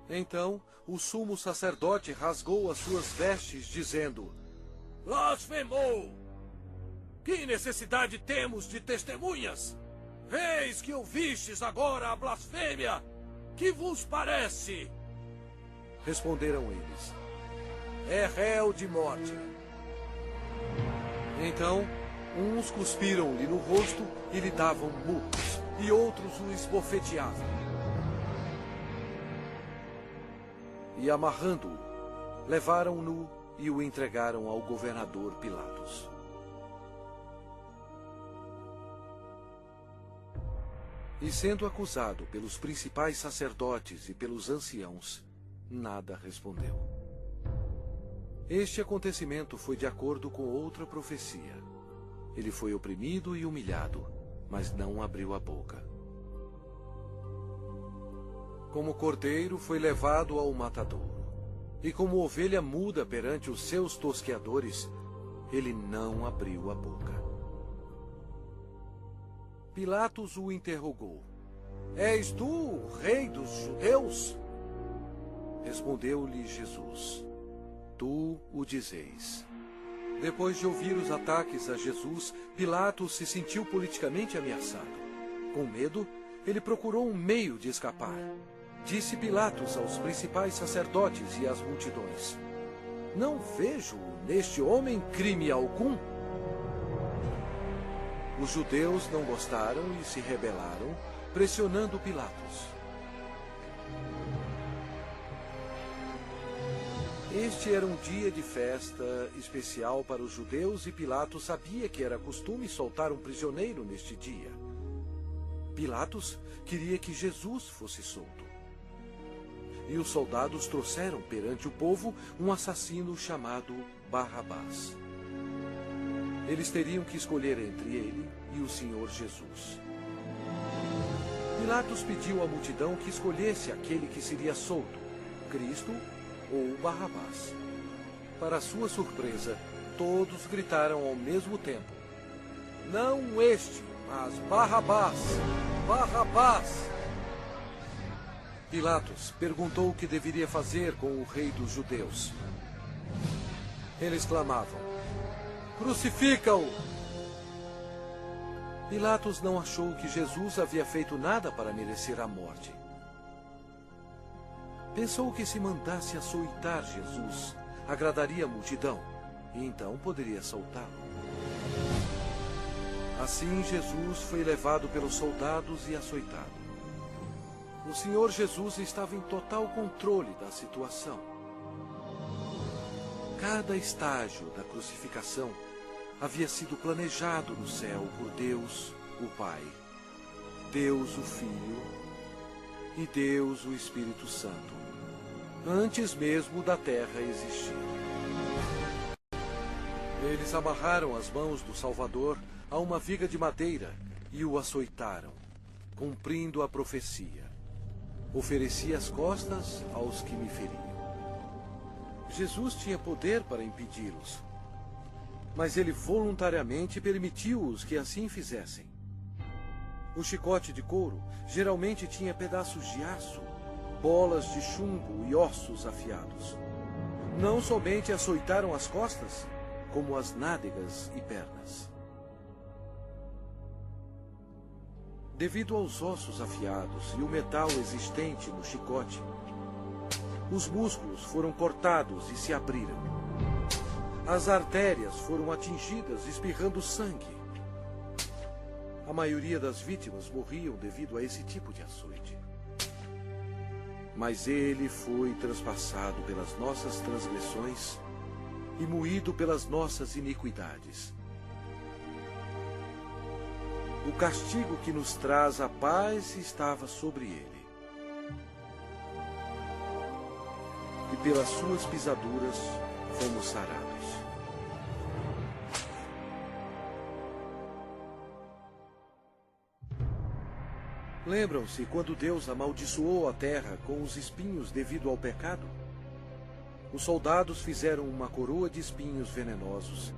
Então o sumo sacerdote rasgou as suas vestes, dizendo: blasfemou! Que necessidade temos de testemunhas? Eis que ouvistes agora a blasfêmia! Que vos parece? Responderam eles: é réu de morte. Então, uns cuspiram-lhe no rosto e lhe davam murros, e outros o esbofeteavam. e, amarrando-o, levaram-no e o entregaram ao governador Pilatos. E sendo acusado pelos principais sacerdotes e pelos anciãos, nada respondeu. Este acontecimento foi de acordo com outra profecia. Ele foi oprimido e humilhado, mas não abriu a boca. Como cordeiro foi levado ao matadouro, e como ovelha muda perante os seus tosqueadores, ele não abriu a boca. Pilatos o interrogou: És tu o rei dos judeus? Respondeu-lhe Jesus: Tu o dizeis. Depois de ouvir os ataques a Jesus, Pilatos se sentiu politicamente ameaçado. Com medo, ele procurou um meio de escapar. Disse Pilatos aos principais sacerdotes e às multidões: Não vejo neste homem crime algum. Os judeus não gostaram e se rebelaram, pressionando Pilatos. Este era um dia de festa especial para os judeus e Pilatos sabia que era costume soltar um prisioneiro neste dia. Pilatos queria que Jesus fosse solto. E os soldados trouxeram perante o povo um assassino chamado Barrabás. Eles teriam que escolher entre ele e o Senhor Jesus. Pilatos pediu à multidão que escolhesse aquele que seria solto, Cristo ou Barrabás. Para sua surpresa, todos gritaram ao mesmo tempo: Não este, mas Barrabás! Barrabás! Pilatos perguntou o que deveria fazer com o rei dos judeus. Eles clamavam: Crucifica-o! Pilatos não achou que Jesus havia feito nada para merecer a morte. Pensou que se mandasse açoitar Jesus, agradaria a multidão, e então poderia soltá-lo. Assim Jesus foi levado pelos soldados e açoitado. O Senhor Jesus estava em total controle da situação. Cada estágio da crucificação havia sido planejado no céu por Deus, o Pai, Deus, o Filho e Deus, o Espírito Santo, antes mesmo da terra existir. Eles amarraram as mãos do Salvador a uma viga de madeira e o açoitaram, cumprindo a profecia: ofereci as costas aos que me feriam. Jesus tinha poder para impedi-los, mas ele voluntariamente permitiu-os que assim fizessem. O chicote de couro geralmente tinha pedaços de aço, bolas de chumbo e ossos afiados. Não somente açoitaram as costas, como as nádegas e pernas. Devido aos ossos afiados e o metal existente no chicote, os músculos foram cortados e se abriram. As artérias foram atingidas, espirrando sangue. A maioria das vítimas morriam devido a esse tipo de açoite. Mas ele foi transpassado pelas nossas transgressões e moído pelas nossas iniquidades. O castigo que nos traz a paz estava sobre ele. E pelas suas pisaduras fomos sarados. Lembram-se quando Deus amaldiçoou a terra com os espinhos devido ao pecado? Os soldados fizeram uma coroa de espinhos venenosos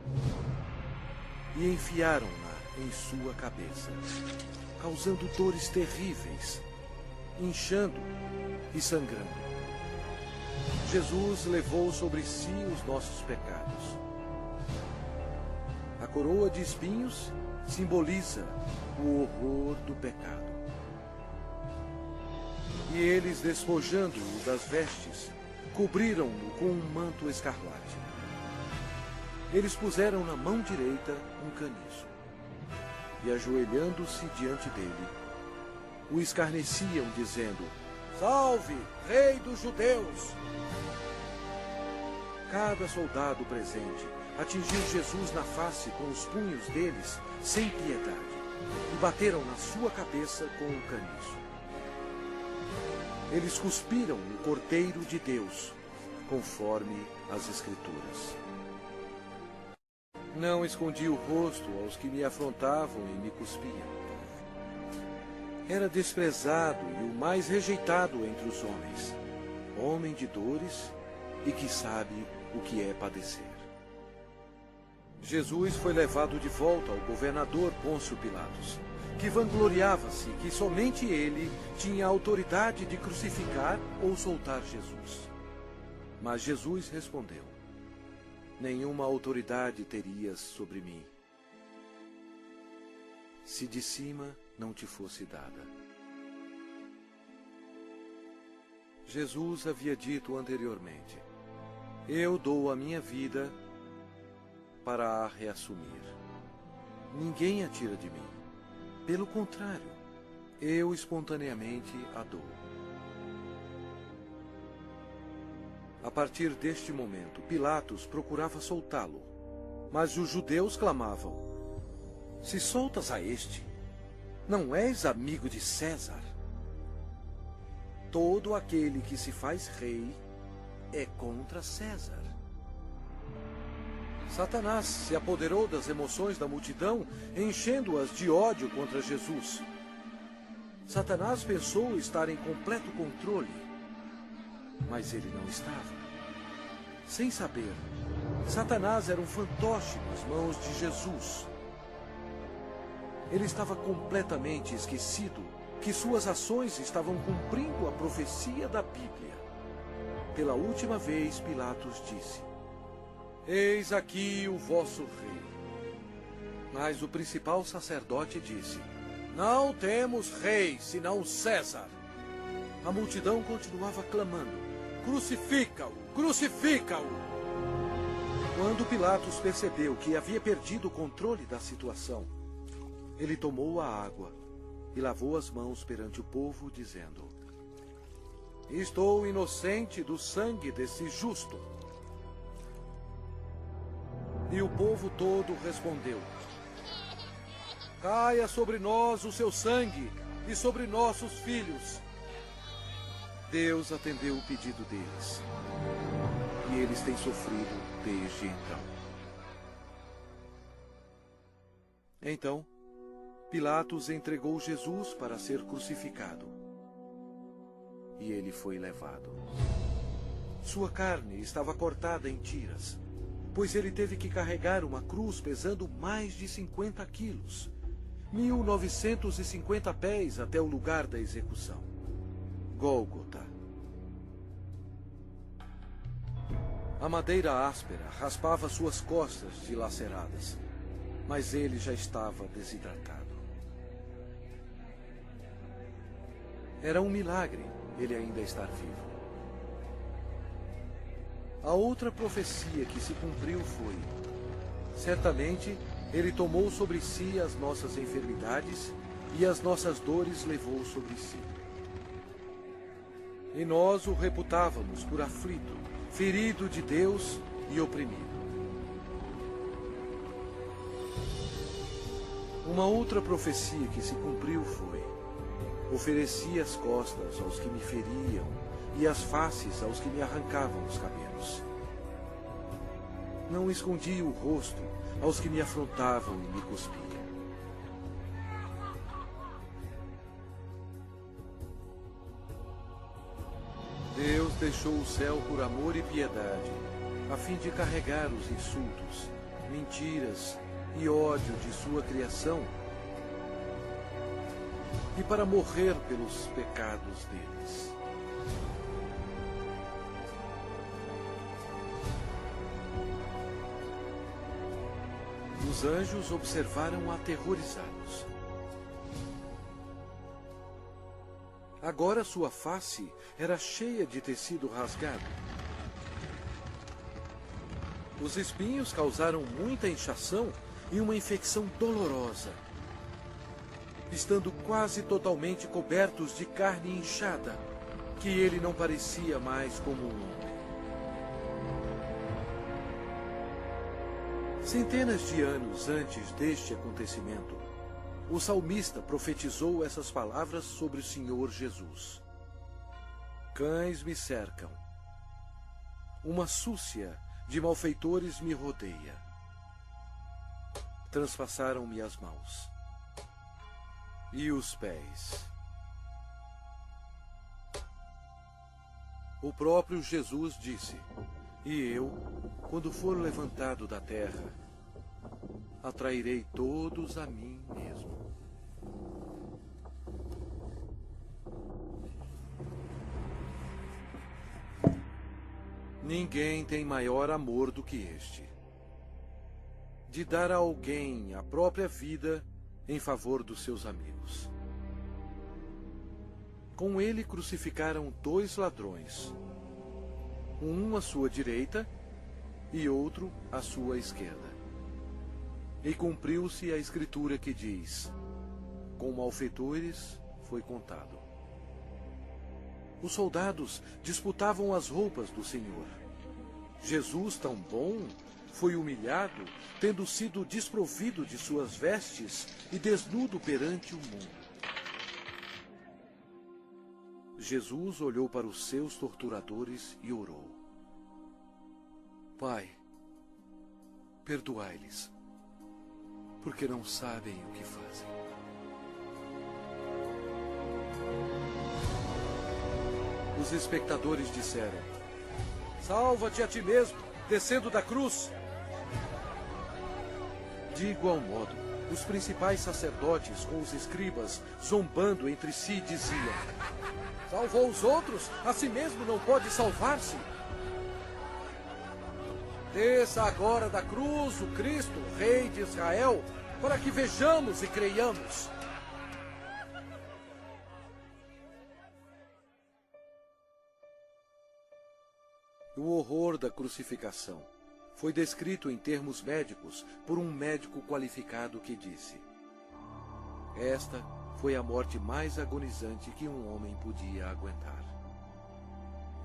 e enfiaram-na em sua cabeça, causando dores terríveis, inchando e sangrando. Jesus levou sobre si os nossos pecados. A coroa de espinhos simboliza o horror do pecado. E eles, despojando-o das vestes, cobriram-no com um manto escarlate. Eles puseram na mão direita um caniço, e ajoelhando-se diante dele, o escarneciam, dizendo: Salve, Rei dos Judeus! Cada soldado presente atingiu Jesus na face com os punhos deles, sem piedade, e bateram na sua cabeça com o caniço. Eles cuspiram o Cordeiro de Deus, conforme as Escrituras. Não escondi o rosto aos que me afrontavam e me cuspiam. Era desprezado e o mais rejeitado entre os homens, homem de dores e que sabe o que é padecer. Jesus foi levado de volta ao governador Pôncio Pilatos, que vangloriava-se que somente ele tinha a autoridade de crucificar ou soltar Jesus. Mas Jesus respondeu: nenhuma autoridade terias sobre mim, se de cima não te fosse dada. Jesus havia dito anteriormente: eu dou a minha vida para a reassumir. Ninguém a tira de mim. Pelo contrário, eu espontaneamente a dou. A partir deste momento, Pilatos procurava soltá-lo, mas os judeus clamavam: se soltas a este, não és amigo de César? Todo aquele que se faz rei é contra César. Satanás se apoderou das emoções da multidão, enchendo-as de ódio contra Jesus. Satanás pensou estar em completo controle, mas ele não estava. Sem saber, Satanás era um fantoche nas mãos de Jesus. Ele estava completamente esquecido que suas ações estavam cumprindo a profecia da Bíblia. Pela última vez, Pilatos disse: eis aqui o vosso rei. Mas o principal sacerdote disse: não temos rei, senão César. A multidão continuava clamando: crucifica-o, crucifica-o! Quando Pilatos percebeu que havia perdido o controle da situação, ele tomou a água e lavou as mãos perante o povo, dizendo: estou inocente do sangue desse justo. E o povo todo respondeu: caia sobre nós o seu sangue e sobre nossos filhos. Deus atendeu o pedido deles, e eles têm sofrido desde então. Então, Pilatos entregou Jesus para ser crucificado, e ele foi levado. Sua carne estava cortada em tiras, pois ele teve que carregar uma cruz pesando mais de 50 quilos, 1950 pés até o lugar da execução, Gólgota. A madeira áspera raspava suas costas dilaceradas, mas ele já estava desidratado. Era um milagre ele ainda estar vivo. A outra profecia que se cumpriu foi: certamente ele tomou sobre si as nossas enfermidades e as nossas dores levou sobre si. E nós o reputávamos por aflito, ferido de Deus e oprimido. Uma outra profecia que se cumpriu foi: ofereci as costas aos que me feriam e as faces aos que me arrancavam os cabelos. Não escondi o rosto aos que me afrontavam e me cuspiam. Deus deixou o céu por amor e piedade, a fim de carregar os insultos, mentiras e ódio de sua criação, e para morrer pelos pecados deles. Os anjos observaram aterrorizados. Agora sua face era cheia de tecido rasgado. Os espinhos causaram muita inchação e uma infecção dolorosa, estando quase totalmente cobertos de carne inchada. que ele não parecia mais como um homem. Centenas de anos antes deste acontecimento, o salmista profetizou essas palavras sobre o Senhor Jesus. Cães me cercam. Uma súcia de malfeitores me rodeia. Transpassaram-me as mãos e os pés. O próprio Jesus disse: e eu, quando for levantado da terra, atrairei todos a mim mesmo. Ninguém tem maior amor do que este, de dar a alguém a própria vida em favor dos seus amigos. Com ele crucificaram 2 ladrões, um à sua direita e outro à sua esquerda. E cumpriu-se a escritura que diz: com malfeitores foi contado. Os soldados disputavam as roupas do Senhor. Jesus, tão bom, foi humilhado, tendo sido desprovido de suas vestes e desnudo perante o mundo. Jesus olhou para os seus torturadores e orou: Pai, perdoai-lhes, porque não sabem o que fazem. Os espectadores disseram: salva-te a ti mesmo, descendo da cruz. De igual modo, os principais sacerdotes com os escribas, zombando entre si, diziam: salvou os outros, a si mesmo não pode salvar-se. Desça agora da cruz o Cristo, Rei de Israel, para que vejamos e creiamos. O horror da crucificação foi descrito em termos médicos por um médico qualificado que disse: esta foi a morte mais agonizante que um homem podia aguentar.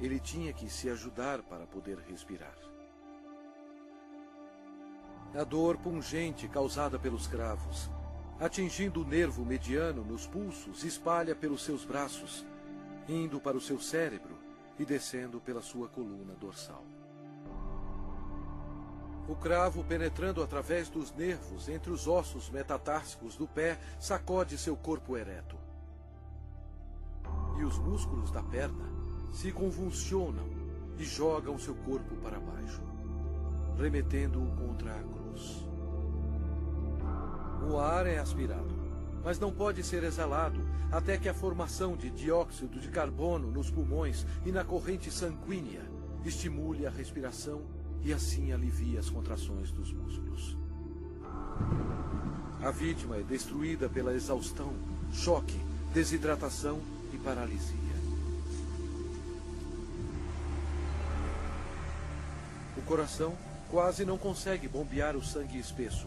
Ele tinha que se ajudar para poder respirar. A dor pungente causada pelos cravos, atingindo o nervo mediano nos pulsos, espalha pelos seus braços, indo para o seu cérebro e descendo pela sua coluna dorsal. O cravo, penetrando através dos nervos entre os ossos metatársicos do pé, sacode seu corpo ereto. E os músculos da perna se convulsionam e jogam seu corpo para baixo, remetendo-o contra a cruz. O ar é aspirado, mas não pode ser exalado até que a formação de dióxido de carbono nos pulmões e na corrente sanguínea estimule a respiração e assim alivie as contrações dos músculos. A vítima é destruída pela exaustão, choque, desidratação e paralisia. O coração quase não consegue bombear o sangue espesso,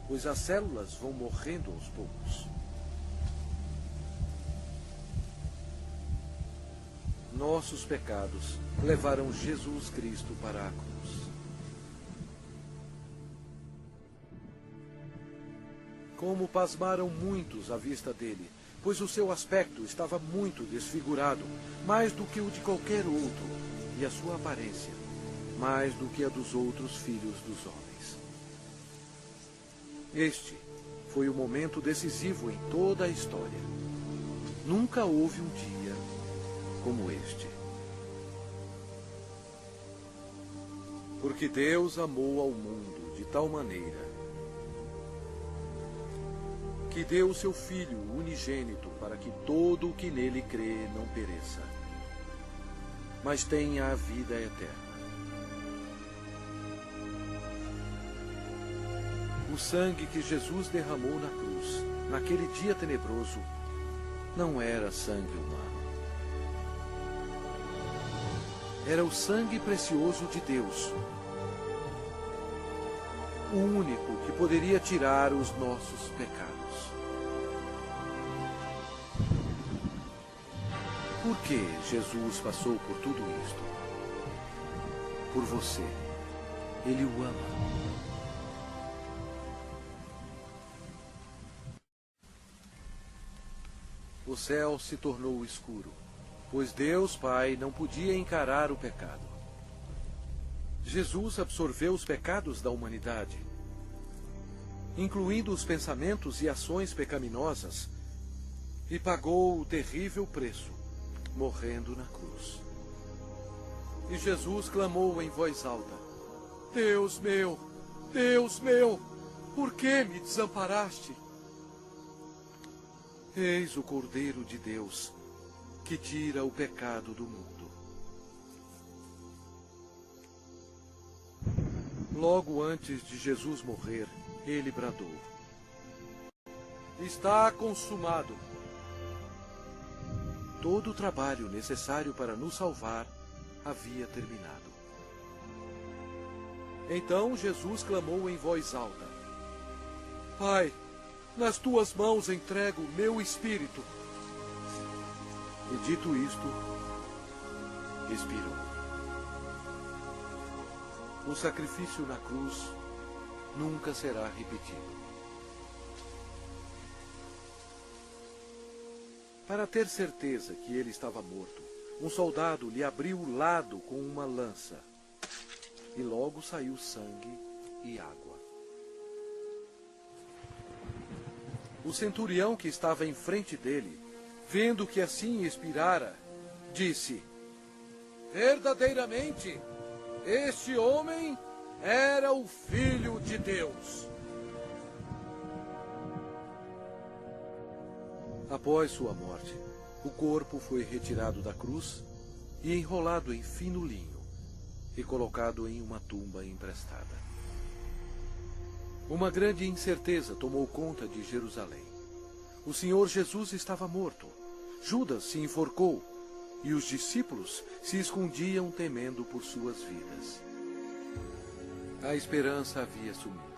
pois as células vão morrendo aos poucos. Nossos pecados levaram Jesus Cristo para a cruz. Como pasmaram muitos à vista dele, pois o seu aspecto estava muito desfigurado, mais do que o de qualquer outro, e a sua aparência, mais do que a dos outros filhos dos homens. Este foi o momento decisivo em toda a história. Nunca houve um dia como este. Porque Deus amou ao mundo de tal maneira que deu o seu Filho unigênito para que todo o que nele crê não pereça, mas tenha a vida eterna. O sangue que Jesus derramou na cruz, naquele dia tenebroso, não era sangue humano. Era o sangue precioso de Deus, o único que poderia tirar os nossos pecados. por que Jesus passou por tudo isto? Por você. Ele o ama. O céu se tornou escuro, pois Deus Pai não podia encarar o pecado. Jesus absorveu os pecados da humanidade, incluindo os pensamentos e ações pecaminosas, e pagou o terrível preço, morrendo na cruz. E Jesus clamou em voz alta: Deus meu, por que me desamparaste? Eis o Cordeiro de Deus, que tira o pecado do mundo. Logo antes de Jesus morrer, ele bradou: Está consumado. Todo o trabalho necessário para nos salvar havia terminado. Então Jesus clamou em voz alta: Pai, nas tuas mãos entrego meu espírito. E dito isto, expirou. O sacrifício na cruz nunca será repetido. Para ter certeza que ele estava morto, um soldado lhe abriu o lado com uma lança, e logo saiu sangue e água. O centurião que estava em frente dele, vendo que assim expirara, disse: Verdadeiramente, este homem era o Filho de Deus. Após sua morte, o corpo foi retirado da cruz e enrolado em fino linho e colocado em uma tumba emprestada. Uma grande incerteza tomou conta de Jerusalém. O Senhor Jesus estava morto. Judas se enforcou e os discípulos se escondiam temendo por suas vidas. A esperança havia sumido.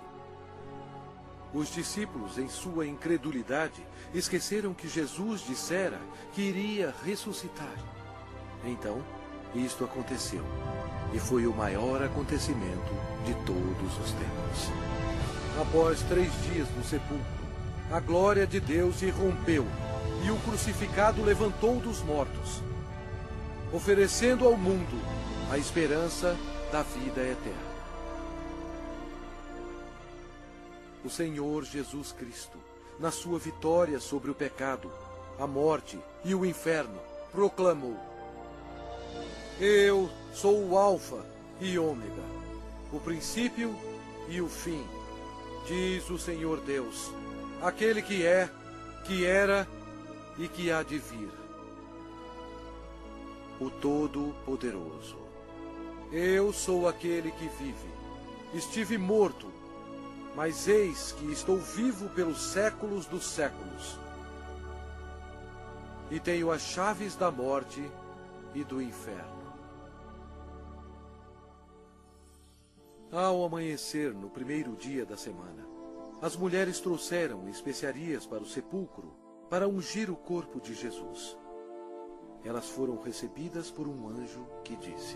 Os discípulos, em sua incredulidade, esqueceram que Jesus dissera que iria ressuscitar. Então, isto aconteceu, e foi o maior acontecimento de todos os tempos. Após 3 dias no sepulcro, a glória de Deus irrompeu, e o crucificado levantou dos mortos, oferecendo ao mundo a esperança da vida eterna. O Senhor Jesus Cristo, na sua vitória sobre o pecado, a morte e o inferno, proclamou: Eu sou o Alfa e Ômega, o princípio e o fim, diz o Senhor Deus, aquele que é, que era e que há de vir, o Todo-Poderoso. Eu sou aquele que vive. Estive morto, mas eis que estou vivo pelos séculos dos séculos. E tenho as chaves da morte e do inferno. Ao amanhecer, no primeiro dia da semana, as mulheres trouxeram especiarias para o sepulcro para ungir o corpo de Jesus. Elas foram recebidas por um anjo que disse: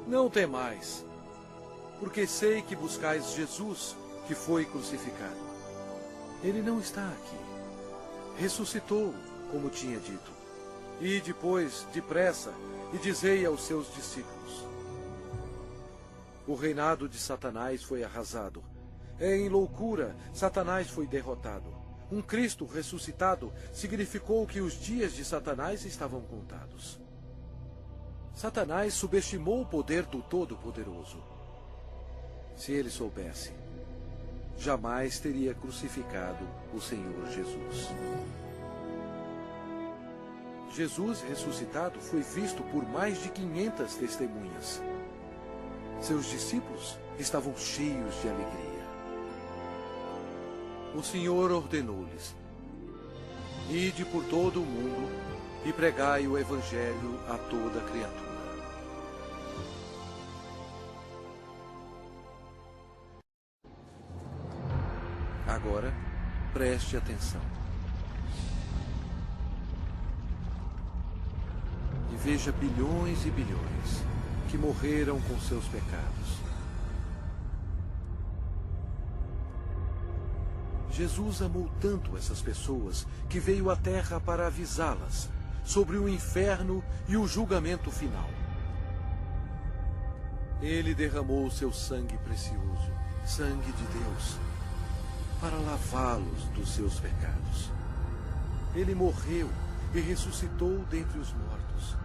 Não temais, porque sei que buscais Jesus, que foi crucificado. Ele não está aqui. Ressuscitou, como tinha dito. E depois, depressa, e dizei aos seus discípulos: O reinado de Satanás foi arrasado. Em loucura, Satanás foi derrotado. Um Cristo ressuscitado significou que os dias de Satanás estavam contados. Satanás subestimou o poder do Todo-Poderoso. Se ele soubesse, jamais teria crucificado o Senhor Jesus. Jesus ressuscitado foi visto por mais de 500 testemunhas. Seus discípulos estavam cheios de alegria. O Senhor ordenou-lhes: Ide por todo o mundo e pregai o Evangelho a toda criatura. Agora, preste atenção. veja bilhões e bilhões que morreram com seus pecados. Jesus amou tanto essas pessoas que veio à Terra para avisá-las sobre o inferno e o julgamento final. Ele derramou seu sangue precioso, sangue de Deus, para lavá-los dos seus pecados. Ele morreu e ressuscitou dentre os mortos.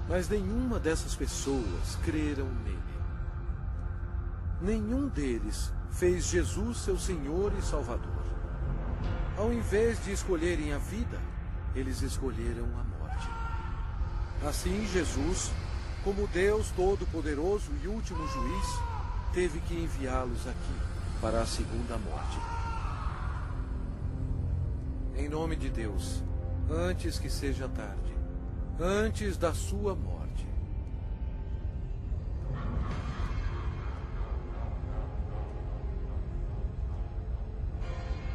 Mas nenhuma dessas pessoas creram nele. Nenhum deles fez Jesus seu Senhor e Salvador. Ao invés de escolherem a vida, eles escolheram a morte. Assim, Jesus, como Deus Todo-Poderoso e último juiz, teve que enviá-los aqui para a segunda morte. Em nome de Deus, antes que seja tarde, antes da sua morte,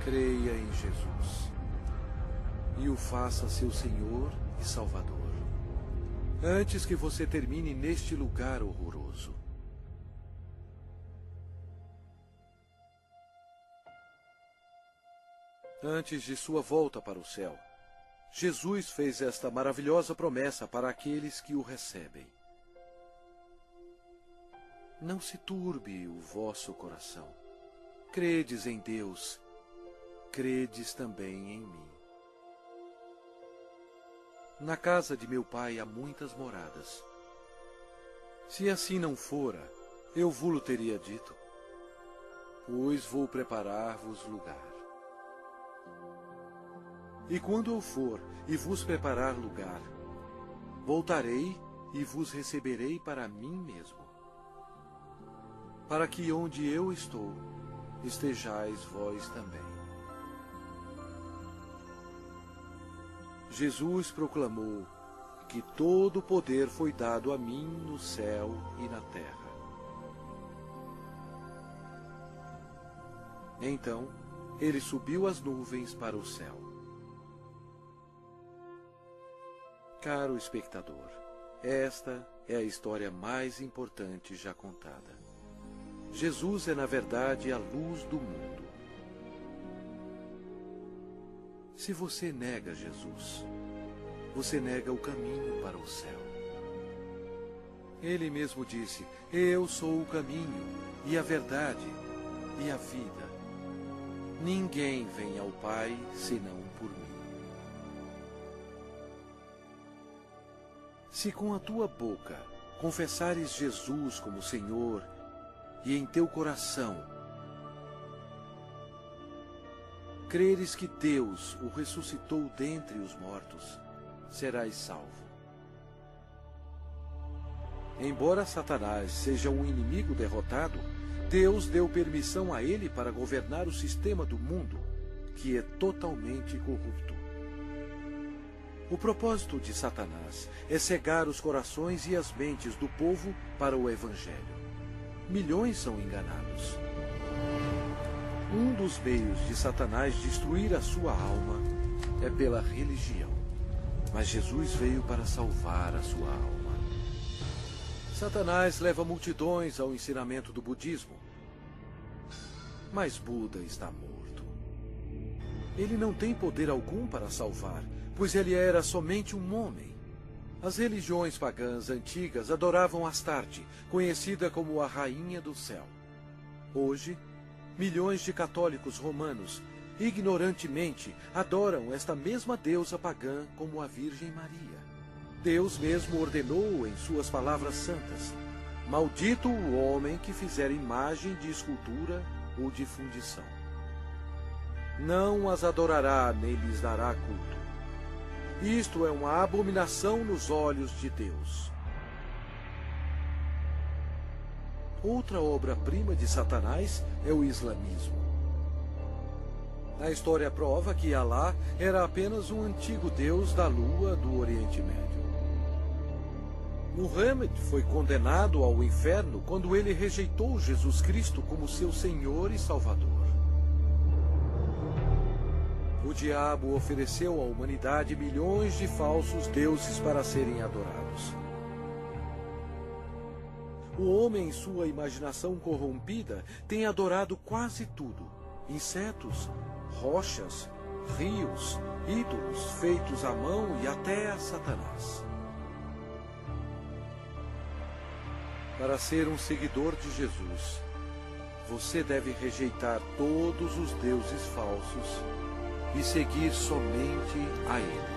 creia em Jesus e o faça seu Senhor e Salvador, antes que você termine neste lugar horroroso. Antes de sua volta para o céu, Jesus fez esta maravilhosa promessa para aqueles que o recebem. Não se turbe o vosso coração. Credes em Deus, credes também em mim. Na casa de meu Pai há muitas moradas. Se assim não fora, eu vou-lo teria dito, pois vou preparar-vos lugar. E quando eu for e vos preparar lugar, voltarei e vos receberei para mim mesmo, para que onde eu estou, estejais vós também. Jesus proclamou que todo o poder foi dado a mim no céu e na terra. Então, ele subiu às nuvens para o céu. Caro espectador, esta é a história mais importante já contada. Jesus é, na verdade, a luz do mundo. Se você nega Jesus, você nega o caminho para o céu. Ele mesmo disse: eu sou o caminho, e a verdade, e a vida. Ninguém vem ao Pai senão por mim. Se com a tua boca confessares Jesus como Senhor e em teu coração creres que Deus o ressuscitou dentre os mortos, serás salvo. Embora Satanás seja um inimigo derrotado, Deus deu permissão a ele para governar o sistema do mundo, que é totalmente corrupto. O propósito de Satanás é cegar os corações e as mentes do povo para o Evangelho. Milhões são enganados. Um dos meios de Satanás destruir a sua alma é pela religião. Mas Jesus veio para salvar a sua alma. Satanás leva multidões ao ensinamento do budismo. Mas Buda está morto. Ele não tem poder algum para salvar, pois ele era somente um homem. As religiões pagãs antigas adoravam Astarte, conhecida como a Rainha do Céu. Hoje, milhões de católicos romanos, ignorantemente, adoram esta mesma deusa pagã como a Virgem Maria. Deus mesmo ordenou em suas palavras santas: maldito o homem que fizer imagem de escultura ou de fundição. Não as adorará nem lhes dará culto. Isto é uma abominação nos olhos de Deus. Outra obra-prima de Satanás é o islamismo. A história prova que Alá era apenas um antigo deus da lua do Oriente Médio. Muhammad foi condenado ao inferno quando ele rejeitou Jesus Cristo como seu Senhor e Salvador. O diabo ofereceu à humanidade milhões de falsos deuses para serem adorados. O homem, em sua imaginação corrompida, tem adorado quase tudo: insetos, rochas, rios, ídolos feitos à mão e até a Satanás. Para ser um seguidor de Jesus, você deve rejeitar todos os deuses falsos e seguir somente a Ele.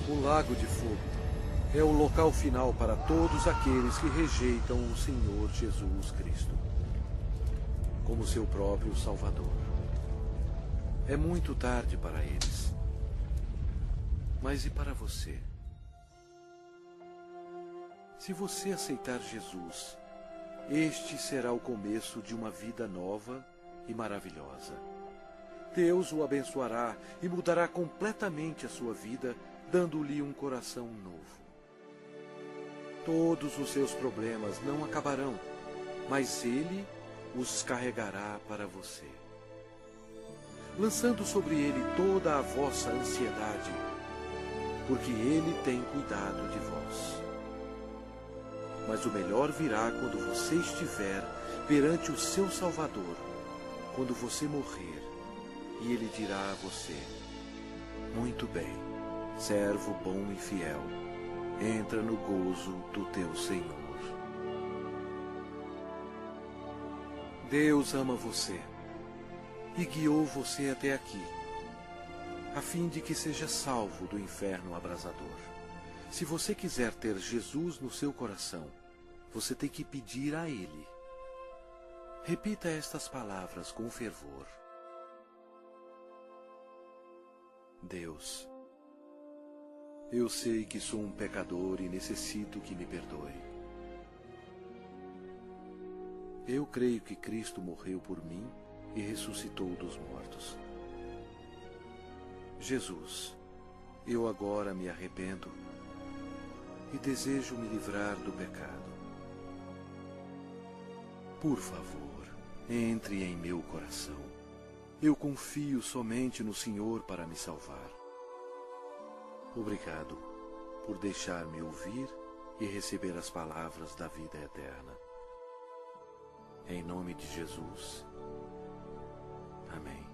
O Lago de Fogo é o local final para todos aqueles que rejeitam o Senhor Jesus Cristo como seu próprio Salvador. É muito tarde para eles. Mas e para você? Se você aceitar Jesus, este será o começo de uma vida nova e maravilhosa. Deus o abençoará e mudará completamente a sua vida, dando-lhe um coração novo. Todos os seus problemas não acabarão, mas Ele os carregará para você, lançando sobre Ele toda a vossa ansiedade, porque Ele tem cuidado de vós. Mas o melhor virá quando você estiver perante o seu Salvador, quando você morrer, e Ele dirá a você: muito bem, servo bom e fiel, entra no gozo do teu Senhor. Deus ama você e guiou você até aqui, a fim de que seja salvo do inferno abrasador. Se você quiser ter Jesus no seu coração, você tem que pedir a Ele. Repita estas palavras com fervor. Deus, eu sei que sou um pecador e necessito que me perdoe. Eu creio que Cristo morreu por mim e ressuscitou dos mortos. Jesus, eu agora me arrependo e desejo me livrar do pecado. Por favor, entre em meu coração. Eu confio somente no Senhor para me salvar. Obrigado por deixar-me ouvir e receber as palavras da vida eterna. Em nome de Jesus. Amém.